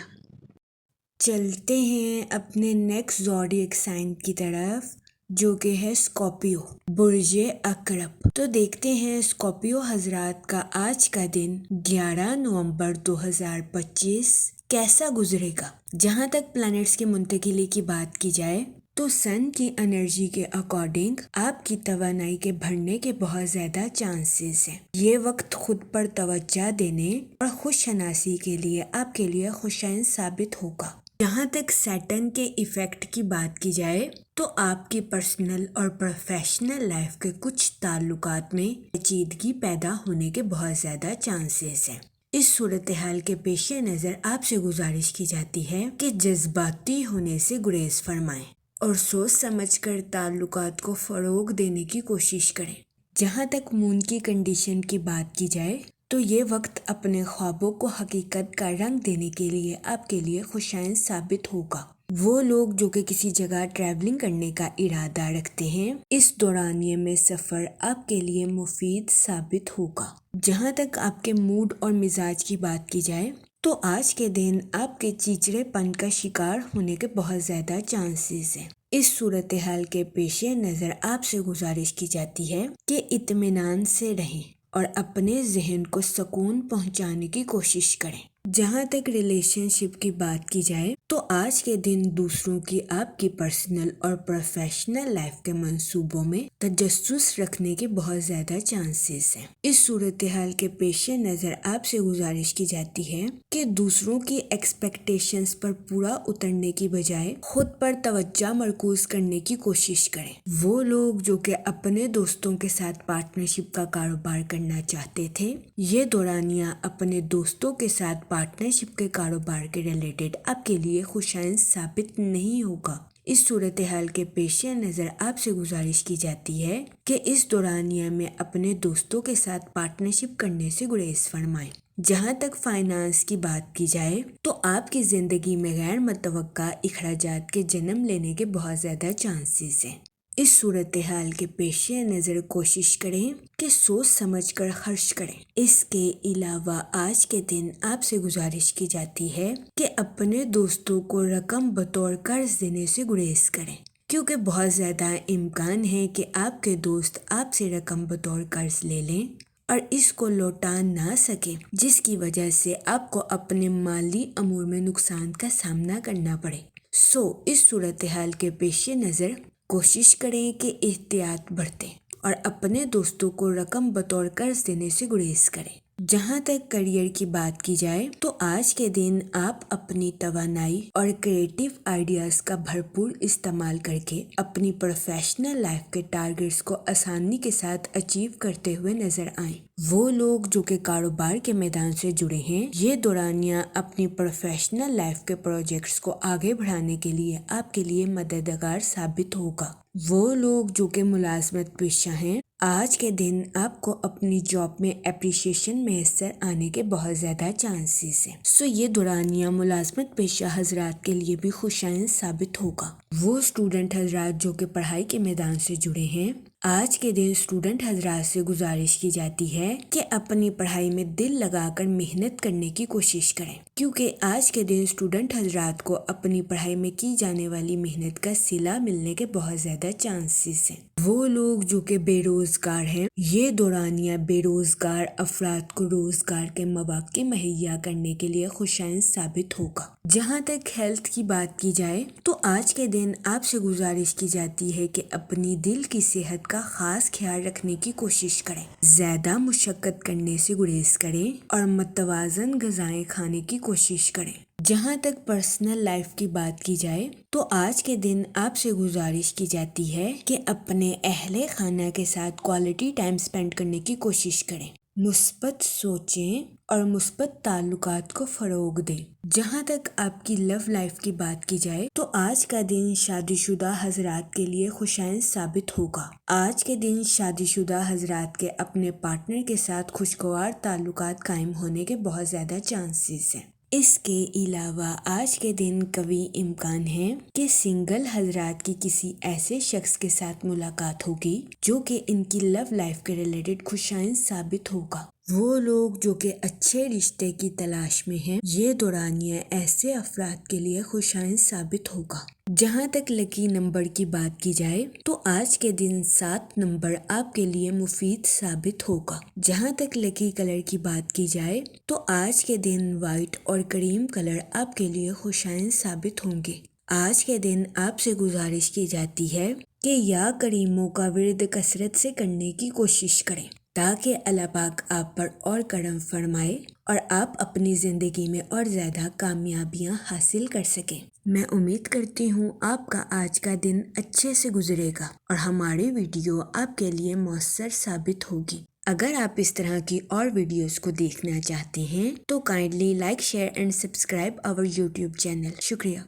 چلتے ہیں اپنے نیکسٹ زوڈیک سائن کی طرف جو کہ ہے اسکارپیو، برج عقرب۔ تو دیکھتے ہیں اسکارپیو حضرات کا آج کا دن 11 نومبر 2025 کیسا گزرے گا۔ جہاں تک پلانٹس کی منتقلی کی بات کی جائے تو سن کی انرجی کے اکارڈنگ آپ کی توانائی کے بڑھنے کے بہت زیادہ چانسز ہیں۔ یہ وقت خود پر توجہ دینے اور خوش شناسی کے لیے آپ کے لیے خوشائن ثابت ہوگا۔ جہاں تک سیٹرن کے ایفیکٹ کی بات کی جائے تو آپ کی پرسنل اور پروفیشنل لائف کے کچھ تعلقات میں پیچیدگی پیدا ہونے کے بہت زیادہ چانسز ہیں۔ اس صورتحال کے پیش نظر آپ سے گزارش کی جاتی ہے کہ جذباتی ہونے سے گریز فرمائیں اور سوچ سمجھ کر تعلقات کو فروغ دینے کی کوشش کریں۔ جہاں تک مون کی کنڈیشن کی بات کی جائے تو یہ وقت اپنے خوابوں کو حقیقت کا رنگ دینے کے لیے آپ کے لیے خوشائن ثابت ہوگا۔ وہ لوگ جو کہ کسی جگہ ٹریولنگ کرنے کا ارادہ رکھتے ہیں، اس دورانیے میں سفر آپ کے لیے مفید ثابت ہوگا۔ جہاں تک آپ کے موڈ اور مزاج کی بات کی جائے تو آج کے دن آپ کے چیچڑے پن کا شکار ہونے کے بہت زیادہ چانسز ہیں۔ اس صورتحال کے پیش نظر آپ سے گزارش کی جاتی ہے کہ اطمینان سے رہیں اور اپنے ذہن کو سکون پہنچانے کی کوشش کریں۔ جہاں تک ریلیشن شپ کی بات کی جائے تو آج کے دن دوسروں کی آپ کی پرسنل اور پروفیشنل لائف کے منصوبوں میں تجسس رکھنے کے بہت زیادہ چانسز ہیں۔ اس صورتحال کے پیش نظر آپ سے گزارش کی جاتی ہے کہ دوسروں کی ایکسپیکٹیشنز پر پورا اترنے کی بجائے خود پر توجہ مرکوز کرنے کی کوشش کریں۔ وہ لوگ جو کہ اپنے دوستوں کے ساتھ پارٹنرشپ کا کاروبار کرنا چاہتے تھے، یہ دورانیہ اپنے دوستوں کے ساتھ پارٹنرشپ کے کاروبار کے ریلیٹڈ آپ کے لیے خوشائن ثابت نہیں ہوگا۔ اس صورتحال کے پیش نظر آپ سے گزارش کی جاتی ہے کہ اس دورانیہ میں اپنے دوستوں کے ساتھ پارٹنرشپ کرنے سے گریز فرمائیں۔ جہاں تک فائنانس کی بات کی جائے تو آپ کی زندگی میں غیر متوقع اخراجات کے جنم لینے کے بہت زیادہ چانسز ہیں۔ اس صورتحال کے پیش نظر کوشش کریں کہ سوچ سمجھ کر خرچ کریں۔ اس کے علاوہ آج کے دن آپ سے گزارش کی جاتی ہے کہ اپنے دوستوں کو رقم بطور قرض دینے سے گریز کریں، کیونکہ بہت زیادہ امکان ہے کہ آپ کے دوست آپ سے رقم بطور قرض لے لیں اور اس کو لوٹا نہ سکیں، جس کی وجہ سے آپ کو اپنے مالی امور میں نقصان کا سامنا کرنا پڑے۔ اس صورتحال کے پیش نظر کوشش کریں کہ احتیاط برتیں اور اپنے دوستوں کو رقم بطور قرض دینے سے گریز کریں۔ جہاں تک کریئر کی بات کی جائے تو آج کے دن آپ اپنی توانائی اور کریٹیو آئیڈیاز کا بھرپور استعمال کر کے اپنی پروفیشنل لائف کے ٹارگٹس کو آسانی کے ساتھ اچیو کرتے ہوئے نظر آئیں۔ وہ لوگ جو کہ کاروبار کے میدان سے جڑے ہیں، یہ دورانیہ اپنی پروفیشنل لائف کے پروجیکٹس کو آگے بڑھانے کے لیے آپ کے لیے مددگار ثابت ہوگا۔ وہ لوگ جو کہ ملازمت پیشہ ہیں، آج کے دن آپ کو اپنی جاب میں اپریشیشن میسر آنے کے بہت زیادہ چانسز ہیں۔ یہ دورانیہ ملازمت پیشہ حضرات کے لیے بھی خوشائن ثابت ہوگا۔ وہ اسٹوڈنٹ حضرات جو کہ پڑھائی کے میدان سے جڑے ہیں، آج کے دن اسٹوڈنٹ حضرات سے گزارش کی جاتی ہے کہ اپنی پڑھائی میں دل لگا کر محنت کرنے کی کوشش کریں، کیونکہ آج کے دن اسٹوڈنٹ حضرات کو اپنی پڑھائی میں کی جانے والی محنت کا صلہ ملنے کے بہت زیادہ چانسز ہیں۔ وہ لوگ جو کہ بے روزگار ہیں، یہ دورانیہ بے روزگار افراد کو روزگار کے مواقع مہیا کرنے کے لیے خوشائن ثابت ہوگا۔ جہاں تک ہیلتھ کی بات کی جائے تو آج کے دن آپ سے گزارش کی جاتی ہے کہ اپنی دل کی صحت کا خاص خیال رکھنے کی کوشش کریں، زیادہ مشقت کرنے سے گریز کریں اور متوازن غذائیں کھانے کی کوشش کریں۔ جہاں تک پرسنل لائف کی بات کی جائے تو آج کے دن آپ سے گزارش کی جاتی ہے کہ اپنے اہل خانہ کے ساتھ کوالٹی ٹائم سپینڈ کرنے کی کوشش کریں، مثبت سوچیں اور مثبت تعلقات کو فروغ دیں۔ جہاں تک آپ کی لو لائف کی بات کی جائے تو آج کا دن شادی شدہ حضرات کے لیے خوشائن ثابت ہوگا۔ آج کے دن شادی شدہ حضرات کے اپنے پارٹنر کے ساتھ خوشگوار تعلقات قائم ہونے کے بہت زیادہ چانسز ہیں۔ اس کے علاوہ آج کے دن قوی امکان ہے کہ سنگل حضرات کی کسی ایسے شخص کے ساتھ ملاقات ہوگی جو کہ ان کی لو لائف کے ریلیٹڈ خوشائن ثابت ہوگا۔ وہ لوگ جو کہ اچھے رشتے کی تلاش میں ہیں، یہ دورانیہ ایسے افراد کے لیے خوشائن ثابت ہوگا۔ جہاں تک لکی نمبر کی بات کی جائے تو آج کے دن 7 نمبر آپ کے لیے مفید ثابت ہوگا۔ جہاں تک لکی کلر کی بات کی جائے تو آج کے دن وائٹ اور کریم کلر آپ کے لیے خوشائن ثابت ہوں گے۔ آج کے دن آپ سے گزارش کی جاتی ہے کہ یا کریموں کا ورد کثرت سے کرنے کی کوشش کریں تاکہ اللہ پاک آپ پر اور کرم فرمائے اور آپ اپنی زندگی میں اور زیادہ کامیابیاں حاصل کر سکیں۔ میں امید کرتی ہوں آپ کا آج کا دن اچھے سے گزرے گا اور ہماری ویڈیو آپ کے لیے مؤثر ثابت ہوگی۔ اگر آپ اس طرح کی اور ویڈیوز کو دیکھنا چاہتے ہیں تو kindly like, share and subscribe our YouTube channel. شکریہ۔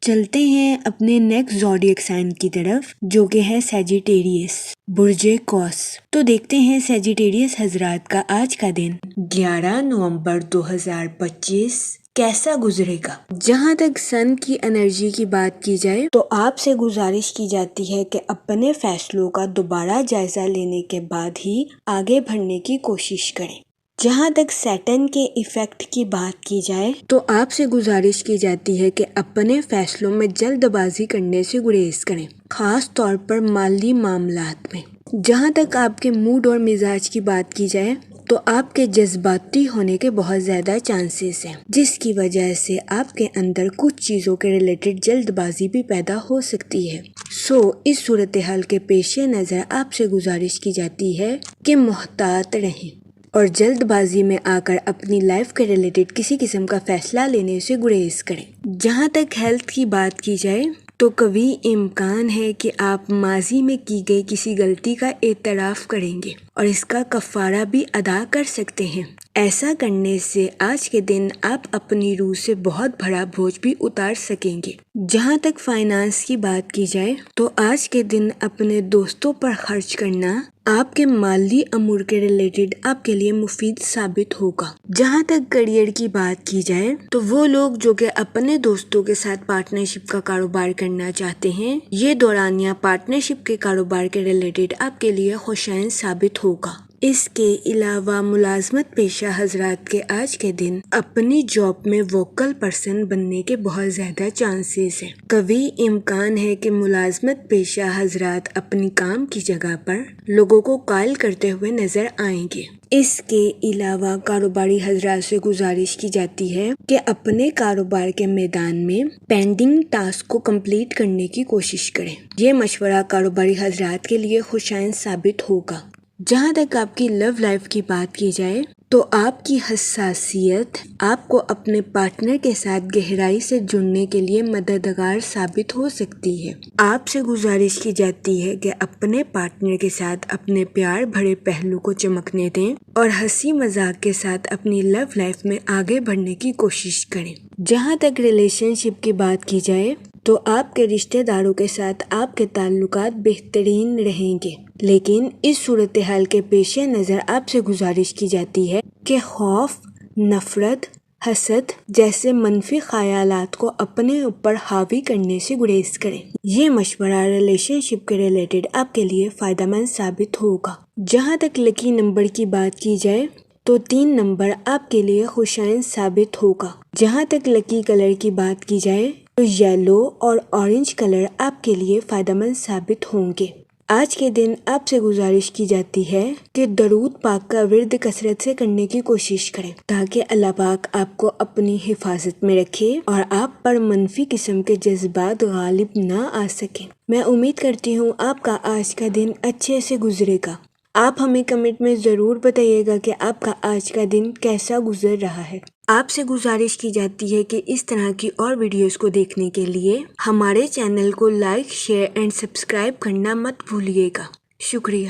چلتے ہیں اپنے نیکسٹ زوڈیک سائن کی طرف جو کہ ہے سیجیٹیریس، برج قوس۔ تو دیکھتے ہیں سیجیٹیریس حضرات کا آج کا دن 11 نومبر 2025 کیسا گزرے گا۔ جہاں تک سن کی انرجی کی بات کی جائے تو آپ سے گزارش کی جاتی ہے کہ اپنے فیصلوں کا دوبارہ جائزہ لینے کے بعد ہی آگے بڑھنے کی کوشش کریں۔ جہاں تک سیٹن کے ایفیکٹ کی بات کی جائے تو آپ سے گزارش کی جاتی ہے کہ اپنے فیصلوں میں جلد بازی کرنے سے گریز کریں، خاص طور پر مالی معاملات میں۔ جہاں تک آپ کے موڈ اور مزاج کی بات کی جائے تو آپ کے جذباتی ہونے کے بہت زیادہ چانسز ہیں، جس کی وجہ سے آپ کے اندر کچھ چیزوں کے ریلیٹڈ جلد بازی بھی پیدا ہو سکتی ہے۔ اس صورتحال کے پیش نظر آپ سے گزارش کی جاتی ہے کہ محتاط رہیں اور جلد بازی میں آ کر اپنی لائف کے ریلیٹڈ کسی قسم کا فیصلہ لینے سے گریز کریں۔ جہاں تک ہیلتھ کی بات کی جائے تو قوی امکان ہے کہ آپ ماضی میں کی گئی کسی غلطی کا اعتراف کریں گے اور اس کا کفارہ بھی ادا کر سکتے ہیں۔ ایسا کرنے سے آج کے دن آپ اپنی روح سے بہت بڑا بوجھ بھی اتار سکیں گے۔ جہاں تک فائنانس کی بات کی جائے تو آج کے دن اپنے دوستوں پر خرچ کرنا آپ کے مالی امور کے ریلیٹڈ آپ کے لیے مفید ثابت ہوگا۔ جہاں تک کریئر کی بات کی جائے تو وہ لوگ جو کہ اپنے دوستوں کے ساتھ پارٹنرشپ کا کاروبار کرنا چاہتے ہیں، یہ دورانیہ پارٹنرشپ کے کاروبار کے ریلیٹڈ آپ کے لیے خوشائن ثابت ہوگا۔ اس کے علاوہ ملازمت پیشہ حضرات کے آج کے دن اپنی جاب میں ووکل پرسن بننے کے بہت زیادہ چانسز ہیں۔ قوی امکان ہے کہ ملازمت پیشہ حضرات اپنی کام کی جگہ پر لوگوں کو قائل کرتے ہوئے نظر آئیں گے۔ اس کے علاوہ کاروباری حضرات سے گزارش کی جاتی ہے کہ اپنے کاروبار کے میدان میں پینڈنگ ٹاسک کو کمپلیٹ کرنے کی کوشش کریں۔ یہ مشورہ کاروباری حضرات کے لیے خوشائن ثابت ہوگا۔ جہاں تک آپ کی لو لائف کی بات کی جائے تو آپ کی حساسیت آپ کو اپنے پارٹنر کے ساتھ گہرائی سے جڑنے کے لیے مددگار ثابت ہو سکتی ہے۔ آپ سے گزارش کی جاتی ہے کہ اپنے پارٹنر کے ساتھ اپنے پیار بھرے پہلو کو چمکنے دیں اور ہنسی مذاق کے ساتھ اپنی لو لائف میں آگے بڑھنے کی کوشش کریں۔ جہاں تک ریلیشن شپ کی بات کی جائے تو آپ کے رشتہ داروں کے ساتھ آپ کے تعلقات بہترین رہیں گے، لیکن اس صورتحال کے پیش نظر آپ سے گزارش کی جاتی ہے کہ خوف، نفرت، حسد جیسے منفی خیالات کو اپنے اوپر حاوی کرنے سے گریز کریں۔ یہ مشورہ ریلیشن شپ کے ریلیٹڈ آپ کے لیے فائدہ مند ثابت ہوگا۔ جہاں تک لکی نمبر کی بات کی جائے تو 3 نمبر آپ کے لیے خوشائن ثابت ہوگا۔ جہاں تک لکی کلر کی بات کی جائے تو یلو اور اورنج کلر آپ کے لیے فائدہ مند ثابت ہوں گے۔ آج کے دن آپ سے گزارش کی جاتی ہے کہ درود پاک کا ورد کثرت سے کرنے کی کوشش کریں تاکہ اللہ پاک آپ کو اپنی حفاظت میں رکھے اور آپ پر منفی قسم کے جذبات غالب نہ آ سکیں۔ میں امید کرتی ہوں آپ کا آج کا دن اچھے سے گزرے گا۔ آپ ہمیں کمنٹ میں ضرور بتائیے گا کہ آپ کا آج کا دن کیسا گزر رہا ہے۔ آپ سے گزارش کی جاتی ہے کہ اس طرح کی اور ویڈیوز کو دیکھنے کے لیے ہمارے چینل کو لائک، شیئر اینڈ سبسکرائب کرنا مت بھولیے گا۔ شکریہ۔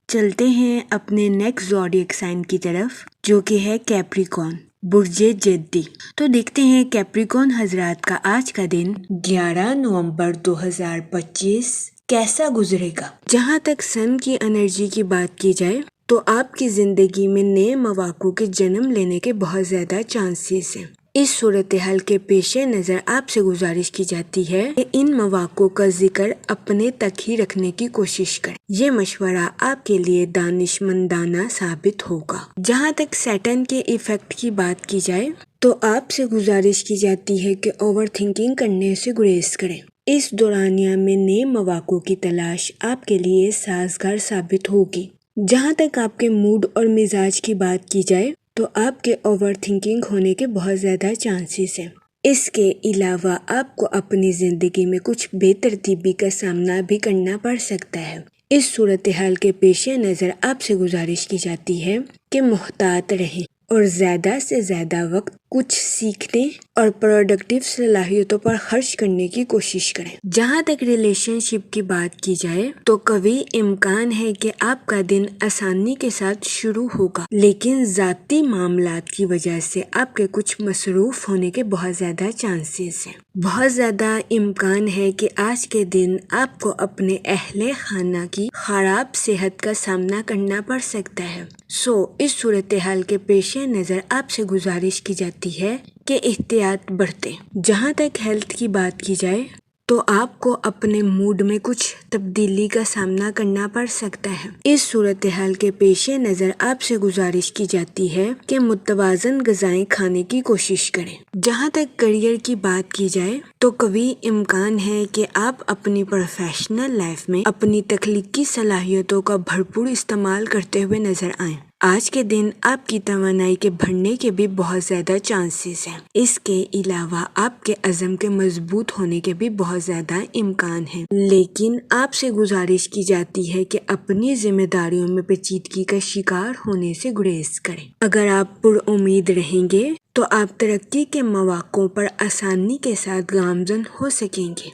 چلتے ہیں اپنے نیکسٹ زوڈیک سائن کی طرف جو کہ ہے کیپریکون، برج جدی۔ تو دیکھتے ہیں کیپریکون حضرات کا آج کا دن 11 نومبر 2025 کیسا گزرے گا۔ جہاں تک سن کی انرجی کی بات کی جائے تو آپ کی زندگی میں نئے مواقع کے جنم لینے کے بہت زیادہ چانسز ہیں۔ اس صورتحال کے پیش نظر آپ سے گزارش کی جاتی ہے کہ ان مواقع کا ذکر اپنے تک ہی رکھنے کی کوشش کریں۔ یہ مشورہ آپ کے لیے دانش مندانہ ثابت ہوگا۔ جہاں تک سیٹرن کے ایفیکٹ کی بات کی جائے تو آپ سے گزارش کی جاتی ہے کہ اوور تھنکنگ کرنے سے گریز کریں۔ اس دورانیہ میں نئے مواقع کی تلاش آپ کے لیے سازگار ثابت ہوگی۔ جہاں تک آپ کے موڈ اور مزاج کی بات کی جائے تو آپ کے اوور تھنکنگ ہونے کے بہت زیادہ چانسز ہیں۔ اس کے علاوہ آپ کو اپنی زندگی میں کچھ بے ترتیبی کا سامنا بھی کرنا پڑ سکتا ہے۔ اس صورتحال کے پیش نظر آپ سے گزارش کی جاتی ہے کہ محتاط رہیں اور زیادہ سے زیادہ وقت کچھ سیکھنے اور پروڈکٹیو صلاحیتوں پر خرچ کرنے کی کوشش کریں۔ جہاں تک ریلیشن شپ کی بات کی جائے تو قوی امکان ہے کہ آپ کا دن آسانی کے ساتھ شروع ہوگا، لیکن ذاتی معاملات کی وجہ سے آپ کے کچھ مصروف ہونے کے بہت زیادہ چانسز ہیں۔ بہت زیادہ امکان ہے کہ آج کے دن آپ کو اپنے اہل خانہ کی خراب صحت کا سامنا کرنا پڑ سکتا ہے۔ اس صورتحال کے پیش نظر آپ سے گزارش کی جاتی ہے کہ احتیاط برتیں۔ جہاں تک ہیلتھ کی بات کی جائے تو آپ کو اپنے موڈ میں کچھ تبدیلی کا سامنا کرنا پڑ سکتا ہے۔ اس صورتحال کے پیش نظر آپ سے گزارش کی جاتی ہے کہ متوازن غذائیں کھانے کی کوشش کریں۔ جہاں تک کریئر کی بات کی جائے تو قوی امکان ہے کہ آپ اپنی پروفیشنل لائف میں اپنی تخلیقی صلاحیتوں کا بھرپور استعمال کرتے ہوئے نظر آئیں۔ آج کے دن آپ کی توانائی کے بڑھنے کے بھی بہت زیادہ چانسز ہیں۔ اس کے علاوہ آپ کے عزم کے مضبوط ہونے کے بھی بہت زیادہ امکان ہیں، لیکن آپ سے گزارش کی جاتی ہے کہ اپنی ذمہ داریوں میں پیچیدگی کا شکار ہونے سے گریز کریں۔ اگر آپ پر امید رہیں گے تو آپ ترقی کے مواقع پر آسانی کے ساتھ گامزن ہو سکیں گے۔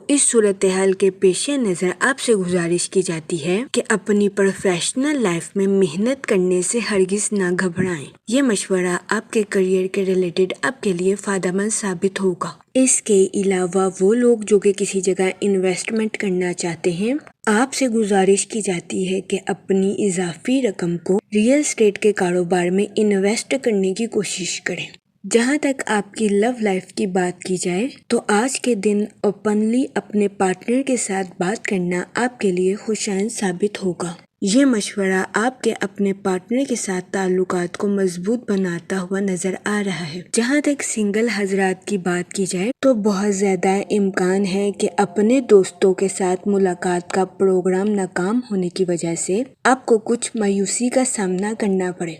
اس صورتحال کے پیش نظر آپ سے گزارش کی جاتی ہے کہ اپنی پروفیشنل لائف میں محنت کرنے سے ہرگز نہ گھبرائیں۔ یہ مشورہ آپ کے کریئر کے ریلیٹڈ آپ کے لیے فائدہ مند ثابت ہوگا۔ اس کے علاوہ وہ لوگ جو کہ کسی جگہ انویسٹمنٹ کرنا چاہتے ہیں، آپ سے گزارش کی جاتی ہے کہ اپنی اضافی رقم کو ریئل اسٹیٹ کے کاروبار میں انویسٹ کرنے کی کوشش کریں۔ جہاں تک آپ کی لو لائف کی بات کی جائے تو آج کے دن اوپنلی اپنے پارٹنر کے ساتھ بات کرنا آپ کے لیے خوشائن ثابت ہوگا۔ یہ مشورہ آپ کے اپنے پارٹنر کے ساتھ تعلقات کو مضبوط بناتا ہوا نظر آ رہا ہے۔ جہاں تک سنگل حضرات کی بات کی جائے تو بہت زیادہ امکان ہے کہ اپنے دوستوں کے ساتھ ملاقات کا پروگرام ناکام ہونے کی وجہ سے آپ کو کچھ مایوسی کا سامنا کرنا پڑے۔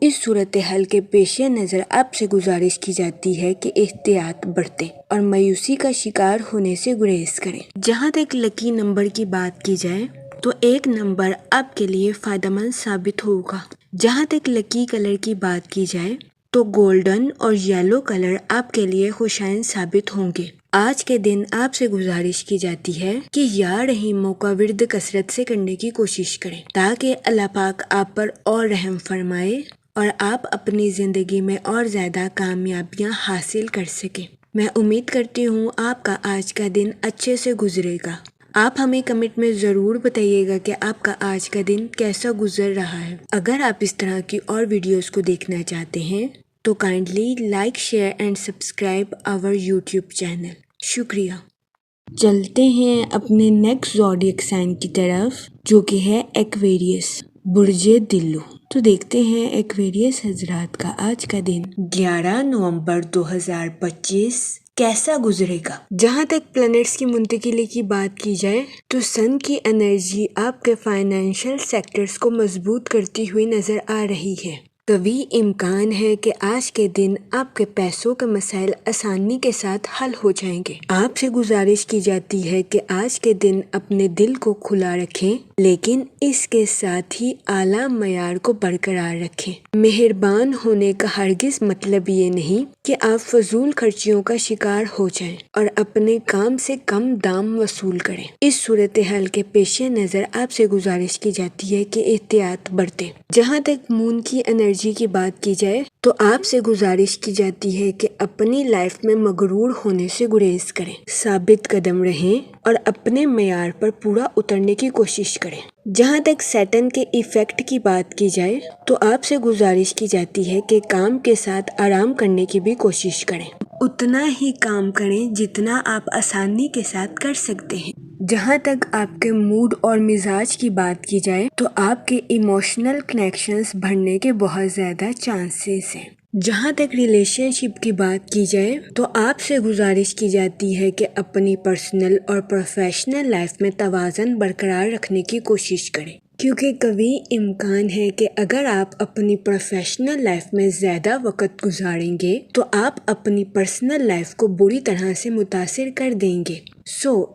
اس صورتحال کے پیش نظر آپ سے گزارش کی جاتی ہے کہ احتیاط برتیں اور مایوسی کا شکار ہونے سے گریز کریں۔ جہاں تک لکی نمبر کی بات کی جائے تو 1 نمبر آپ کے لیے فائدہ مند ثابت ہوگا۔ جہاں تک لکی کلر کی بات کی جائے تو گولڈن اور یلو کلر آپ کے لیے خوشائن ثابت ہوں گے۔ آج کے دن آپ سے گزارش کی جاتی ہے کہ یا رحیموں کا ورد کثرت سے کرنے کی کوشش کریں تاکہ اللہ پاک آپ پر اور رحم فرمائے اور آپ اپنی زندگی میں اور زیادہ کامیابیاں حاصل کر سکیں۔ میں امید کرتی ہوں آپ کا آج کا دن اچھے سے گزرے گا۔ آپ ہمیں کمنٹ میں ضرور بتائیے گا کہ آپ کا آج کا دن کیسا گزر رہا ہے۔ اگر آپ اس طرح کی اور ویڈیوز کو دیکھنا چاہتے ہیں تو kindly like, share and subscribe our YouTube channel. شکریہ۔ چلتے ہیں اپنے نیکسٹ زوڈیک سائن کی طرف جو کہ ہے ایکویریس، برج دلو۔ تو دیکھتے ہیں ایکویریس حضرات کا آج کا دن 11 نومبر 2025 کیسا گزرے گا۔ جہاں تک پلانٹس کی منتقلی کی بات کی جائے تو سن کی انرجی آپ کے فائنینشیل سیکٹرز کو مضبوط کرتی ہوئی نظر آ رہی ہے۔ قوی امکان ہے کہ آج کے دن آپ کے پیسوں کے مسائل آسانی کے ساتھ حل ہو جائیں گے۔ آپ سے گزارش کی جاتی ہے کہ آج کے دن اپنے دل کو کھلا رکھیں، لیکن اس کے ساتھ ہی اعلیٰ معیار کو برقرار رکھیں۔ مہربان ہونے کا ہرگز مطلب یہ نہیں کہ آپ فضول خرچیوں کا شکار ہو جائیں اور اپنے کام سے کم دام وصول کریں۔ اس صورتحال کے پیش نظر آپ سے گزارش کی جاتی ہے کہ احتیاط برتیں۔ جہاں تک مون کی انرجی کی بات کی جائے تو آپ سے گزارش کی جاتی ہے کہ اپنی لائف میں مغرور ہونے سے گریز کریں، ثابت قدم رہیں اور اپنے معیار پر پورا اترنے کی کوشش کریں۔ جہاں تک سیٹن کے ایفیکٹ کی بات کی جائے تو آپ سے گزارش کی جاتی ہے کہ کام کے ساتھ آرام کرنے کی بھی کوشش کریں۔ اتنا ہی کام کریں جتنا آپ آسانی کے ساتھ کر سکتے ہیں۔ جہاں تک آپ کے موڈ اور مزاج کی بات کی جائے تو آپ کے ایموشنل کنیکشنز بڑھنے کے بہت زیادہ چانسز ہیں۔ جہاں تک ریلیشن شپ کی بات کی جائے تو آپ سے گزارش کی جاتی ہے کہ اپنی پرسنل اور پروفیشنل لائف میں توازن برقرار رکھنے کی کوشش کریں، کیونکہ قوی امکان ہے کہ اگر آپ اپنی پروفیشنل لائف میں زیادہ وقت گزاریں گے تو آپ اپنی پرسنل لائف کو بری طرح سے متاثر کر دیں گے۔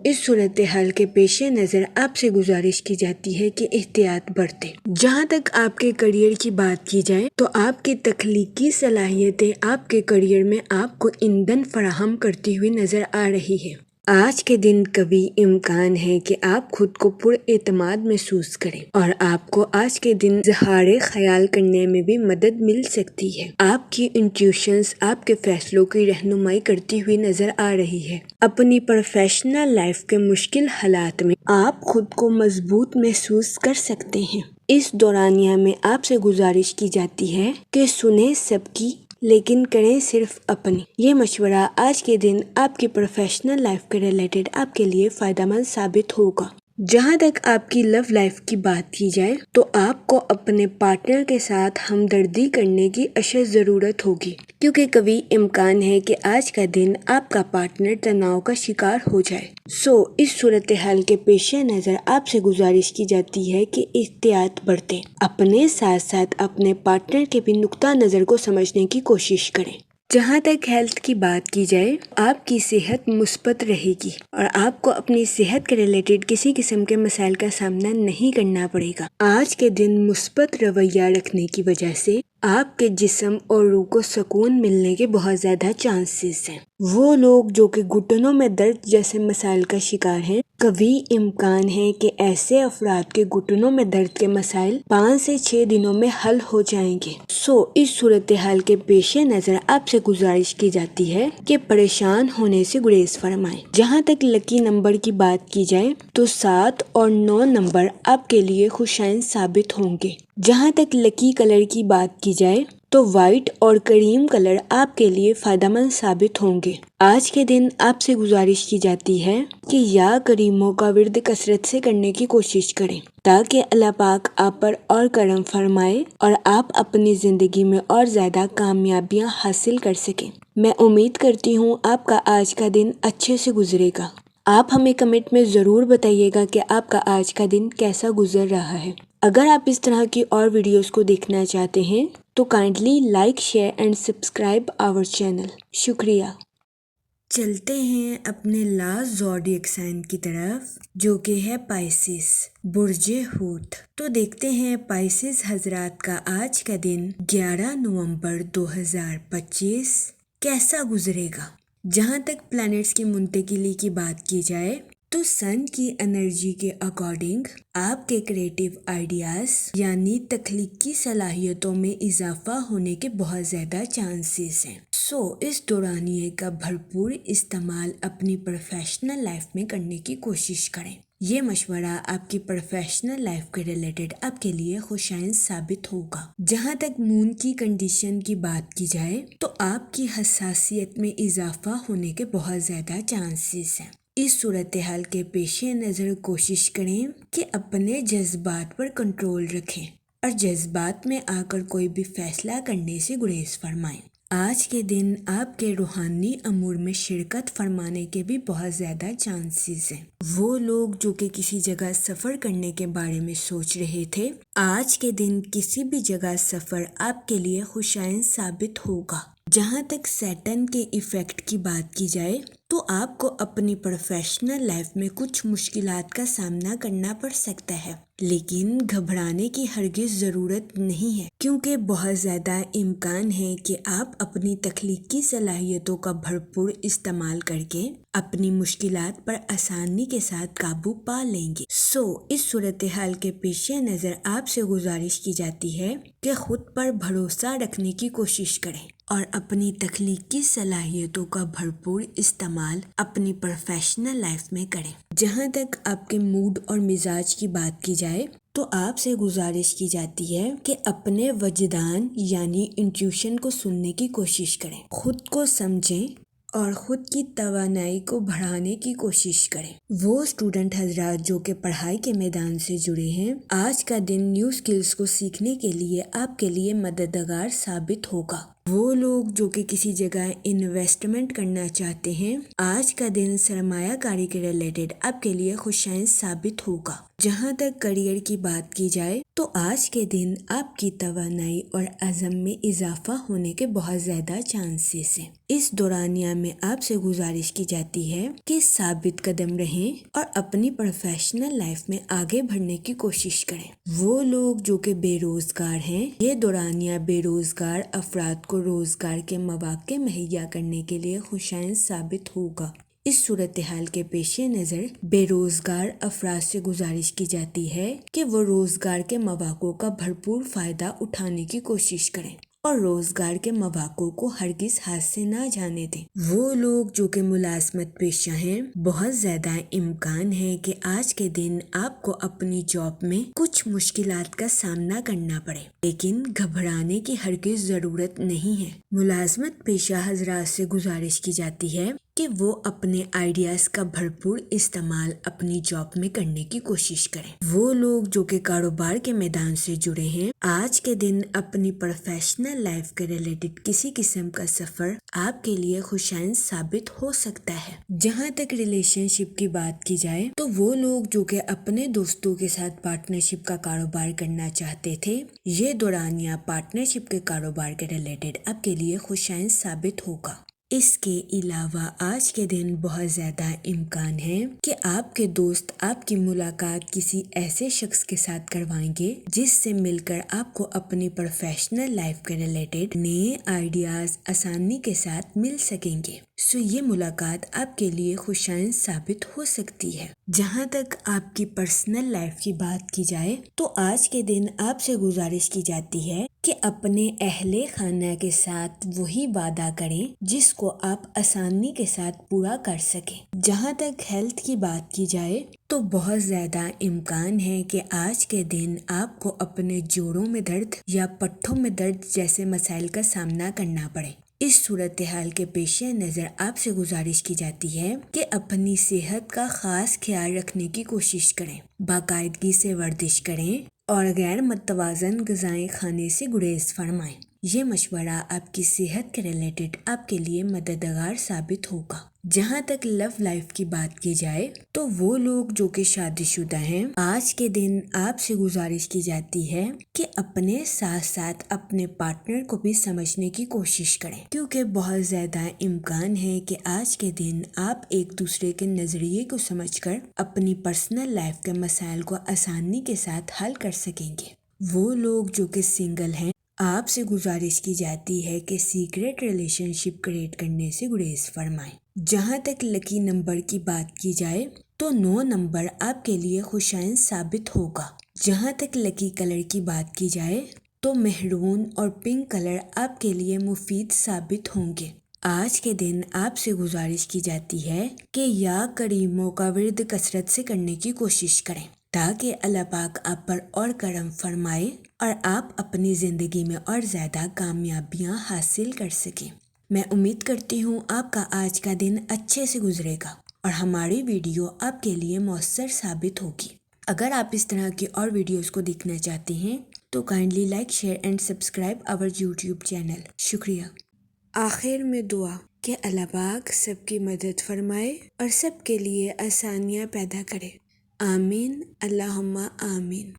اس صورتحال کے پیش نظر آپ سے گزارش کی جاتی ہے کہ احتیاط برتیں۔ جہاں تک آپ کے کریئر کی بات کی جائے تو آپ کی تخلیقی صلاحیتیں آپ کے کریئر میں آپ کو ایندھن فراہم کرتی ہوئی نظر آ رہی ہے۔ آج کے دن قوی امکان ہے کہ آپ خود کو پر اعتماد محسوس کریں اور آپ کو آج کے دن اظہار خیال کرنے میں بھی مدد مل سکتی ہے۔ آپ کی انٹیوشنز آپ کے فیصلوں کی رہنمائی کرتی ہوئی نظر آ رہی ہے۔ اپنی پروفیشنل لائف کے مشکل حالات میں آپ خود کو مضبوط محسوس کر سکتے ہیں۔ اس دورانیہ میں آپ سے گزارش کی جاتی ہے کہ سنیں سب کی لیکن کریں صرف اپنی۔ یہ مشورہ آج کے دن آپ کی پروفیشنل لائف کے ریلیٹڈ آپ کے لیے فائدہ مند ثابت ہوگا۔ جہاں تک آپ کی لو لائف کی بات کی جائے تو آپ کو اپنے پارٹنر کے ساتھ ہمدردی کرنے کی اشد ضرورت ہوگی، کیونکہ قوی امکان ہے کہ آج کا دن آپ کا پارٹنر تناؤ کا شکار ہو جائے۔ اس صورتحال کے پیش نظر آپ سے گزارش کی جاتی ہے کہ احتیاط برتیں۔ اپنے ساتھ ساتھ اپنے پارٹنر کے بھی نقطہ نظر کو سمجھنے کی کوشش کریں۔ جہاں تک ہیلتھ کی بات کی جائے آپ کی صحت مثبت رہے گی اور آپ کو اپنی صحت کے ریلیٹڈ کسی قسم کے مسائل کا سامنا نہیں کرنا پڑے گا۔ آج کے دن مثبت رویہ رکھنے کی وجہ سے آپ کے جسم اور روح کو سکون ملنے کے بہت زیادہ چانسز ہیں۔ وہ لوگ جو کہ گھٹنوں میں درد جیسے مسائل کا شکار ہیں، قوی امکان ہے کہ ایسے افراد کے گھٹنوں میں درد کے مسائل 5 سے 6 دنوں میں حل ہو جائیں گے۔ اس صورتحال کے پیش نظر آپ سے گزارش کی جاتی ہے کہ پریشان ہونے سے گریز فرمائیں۔ جہاں تک لکی نمبر کی بات کی جائے تو 7 اور 9 نمبر آپ کے لیے خوشائن ثابت ہوں گے۔ جہاں تک لکی کلر کی بات کی جائے تو وائٹ اور کریم کلر آپ کے لیے فائدہ مند ثابت ہوں گے۔ آج کے دن آپ سے گزارش کی جاتی ہے کہ یا کریموں کا ورد کثرت سے کرنے کی کوشش کریں تاکہ اللہ پاک آپ پر اور کرم فرمائے اور آپ اپنی زندگی میں اور زیادہ کامیابیاں حاصل کر سکیں۔ میں امید کرتی ہوں آپ کا آج کا دن اچھے سے گزرے گا۔ آپ ہمیں کمنٹ میں ضرور بتائیے گا کہ آپ کا آج کا دن کیسا گزر رہا ہے۔ اگر آپ اس طرح کی اور ویڈیوز کو دیکھنا چاہتے ہیں تو kindly like, share and subscribe our channel. شکریہ۔ چلتے ہیں اپنے لاسٹ زوڈیک سائن کی طرف جو کہ ہے پائسس، برج حوت۔ تو دیکھتے ہیں پائسس حضرات کا آج کا دن 11 نومبر 2025 کیسا گزرے گا۔ جہاں تک پلانٹس کی منتقلی کی بات کی جائے تو سن کی انرجی کے اکارڈنگ آپ کے کریٹیو آئیڈیاز یعنی تخلیقی صلاحیتوں میں اضافہ ہونے کے بہت زیادہ چانسز ہیں۔ اس دورانیے کا بھرپور استعمال اپنی پروفیشنل لائف میں کرنے کی کوشش کریں۔ یہ مشورہ آپ کی پروفیشنل لائف کے ریلیٹڈ آپ کے لیے خوشائند ثابت ہوگا۔ جہاں تک مون کی کنڈیشن کی بات کی جائے تو آپ کی حساسیت میں اضافہ ہونے کے بہت زیادہ چانسز ہیں۔ اس صورتحال کے پیش نظر کوشش کریں کہ اپنے جذبات پر کنٹرول رکھیں اور جذبات میں آ کر کوئی بھی فیصلہ کرنے سے گریز فرمائیں۔ آج کے دن آپ کے روحانی امور میں شرکت فرمانے کے بھی بہت زیادہ چانسز ہیں۔ وہ لوگ جو کہ کسی جگہ سفر کرنے کے بارے میں سوچ رہے تھے، آج کے دن کسی بھی جگہ سفر آپ کے لیے خوشائند ثابت ہوگا۔ جہاں تک سیٹن کے ایفیکٹ کی بات کی جائے تو آپ کو اپنی پروفیشنل لائف میں کچھ مشکلات کا سامنا کرنا پڑ سکتا ہے، لیکن گھبرانے کی ہرگز ضرورت نہیں ہے، کیونکہ بہت زیادہ امکان ہے کہ آپ اپنی تخلیقی صلاحیتوں کا بھرپور استعمال کر کے اپنی مشکلات پر آسانی کے ساتھ قابو پا لیں گے۔ اس صورتحال کے پیش نظر آپ سے گزارش کی جاتی ہے کہ خود پر بھروسہ رکھنے کی کوشش کریں اور اپنی تخلیقی صلاحیتوں کا بھرپور استعمال اپنی پروفیشنل لائف میں کریں۔ جہاں تک آپ کے موڈ اور مزاج کی بات کی جائے تو آپ سے گزارش کی جاتی ہے کہ اپنے وجدان یعنی انٹیوشن کو سننے کی کوشش کریں، خود کو سمجھیں اور خود کی توانائی کو بڑھانے کی کوشش کریں۔ وہ اسٹوڈنٹ حضرات جو کہ پڑھائی کے میدان سے جڑے ہیں، آج کا دن نیو سکلز کو سیکھنے کے لیے آپ کے لیے مددگار ثابت ہوگا۔ وہ لوگ جو کہ کسی جگہ انویسٹمنٹ کرنا چاہتے ہیں، آج کا دن سرمایہ کاری کے ریلیٹڈ آپ کے لیے خوشائند ثابت ہوگا۔ جہاں تک کریئر کی بات کی جائے تو آج کے دن آپ کی توانائی اور عزم میں اضافہ ہونے کے بہت زیادہ چانسز ہیں۔ اس دورانیہ میں آپ سے گزارش کی جاتی ہے کہ ثابت قدم رہیں اور اپنی پروفیشنل لائف میں آگے بڑھنے کی کوشش کریں۔ وہ لوگ جو کہ بے روزگار ہیں، یہ دورانیہ بے روزگار افراد کو روزگار کے مواقع مہیا کرنے کے لیے خوشائند ثابت ہوگا۔ اس صورتحال کے پیش نظر بے روزگار افراد سے گزارش کی جاتی ہے کہ وہ روزگار کے مواقع کا بھرپور فائدہ اٹھانے کی کوشش کریں اور روزگار کے مواقع کو ہرگز ہاتھ سے نہ جانے دیں۔ وہ لوگ جو کہ ملازمت پیشہ ہیں، بہت زیادہ امکان ہے کہ آج کے دن آپ کو اپنی جاب میں کچھ مشکلات کا سامنا کرنا پڑے، لیکن گھبرانے کی ہرگز ضرورت نہیں ہے۔ ملازمت پیشہ حضرات سے گزارش کی جاتی ہے کہ وہ اپنے آئیڈیاز کا بھرپور استعمال اپنی جاب میں کرنے کی کوشش کریں۔ وہ لوگ جو کہ کاروبار کے میدان سے جڑے ہیں، آج کے دن اپنی پروفیشنل لائف کے ریلیٹڈ کسی قسم کا سفر آپ کے لیے خوشائند ثابت ہو سکتا ہے۔ جہاں تک ریلیشن شپ کی بات کی جائے تو وہ لوگ جو کہ اپنے دوستوں کے ساتھ پارٹنرشپ کا کاروبار کرنا چاہتے تھے، یہ دورانیہ پارٹنرشپ کے کاروبار کے ریلیٹڈ آپ کے لیے خوشائند ثابت ہوگا۔ اس کے علاوہ آج کے دن بہت زیادہ امکان ہے کہ آپ کے دوست آپ کی ملاقات کسی ایسے شخص کے ساتھ کروائیں گے جس سے مل کر آپ کو اپنی پروفیشنل لائف کے ریلیٹڈ نئے آئیڈیاز آسانی کے ساتھ مل سکیں گے۔ یہ ملاقات آپ کے لیے خوشائند ثابت ہو سکتی ہے۔ جہاں تک آپ کی پرسنل لائف کی بات کی جائے تو آج کے دن آپ سے گزارش کی جاتی ہے کہ اپنے اہل خانہ کے ساتھ وہی وعدہ کریں جس کو آپ آسانی کے ساتھ پورا کر سکیں۔ جہاں تک ہیلتھ کی بات کی جائے تو بہت زیادہ امکان ہے کہ آج کے دن آپ کو اپنے جوڑوں میں درد یا پٹھوں میں درد جیسے مسائل کا سامنا کرنا پڑے۔ اس صورتحال کے پیش نظر آپ سے گزارش کی جاتی ہے کہ اپنی صحت کا خاص خیال رکھنے کی کوشش کریں، باقاعدگی سے ورزش کریں اور غیر متوازن غذائیں کھانے سے گریز فرمائیں۔ یہ مشورہ آپ کی صحت کے ریلیٹڈ آپ کے لیے مددگار ثابت ہوگا۔ جہاں تک لو لائف کی بات کی جائے تو وہ لوگ جو کہ شادی شدہ ہیں، آج کے دن آپ سے گزارش کی جاتی ہے کہ اپنے ساتھ ساتھ اپنے پارٹنر کو بھی سمجھنے کی کوشش کریں، کیونکہ بہت زیادہ امکان ہے کہ آج کے دن آپ ایک دوسرے کے نظریے کو سمجھ کر اپنی پرسنل لائف کے مسائل کو آسانی کے ساتھ حل کر سکیں گے۔ وہ لوگ جو کہ سنگل ہیں، آپ سے گزارش کی جاتی ہے کہ سیکریٹ ریلیشن شپ کریٹ کرنے سے گریز فرمائیں۔ جہاں تک لکی نمبر کی بات کی جائے تو 9 نمبر آپ کے لیے خوشائن ثابت ہوگا۔ جہاں تک لکی کلر کی بات کی جائے تو مہرون اور پنک کلر آپ کے لیے مفید ثابت ہوں گے۔ آج کے دن آپ سے گزارش کی جاتی ہے کہ یا کریموں کا ورد کثرت سے کرنے کی کوشش کریں تاکہ اللہ پاک آپ پر اور کرم فرمائے اور آپ اپنی زندگی میں اور زیادہ کامیابیاں حاصل کر سکیں۔ میں امید کرتی ہوں آپ کا آج کا دن اچھے سے گزرے گا اور ہماری ویڈیو آپ کے لیے مؤثر ثابت ہوگی۔ اگر آپ اس طرح کی اور ویڈیوز کو دیکھنا چاہتے ہیں تو kindly like share and subscribe our YouTube channel. شکریہ۔ آخر میں دعا کہ اللہ پاک سب کی مدد فرمائے اور سب کے لیے آسانیاں پیدا کرے۔ آمین، اللہم آمین۔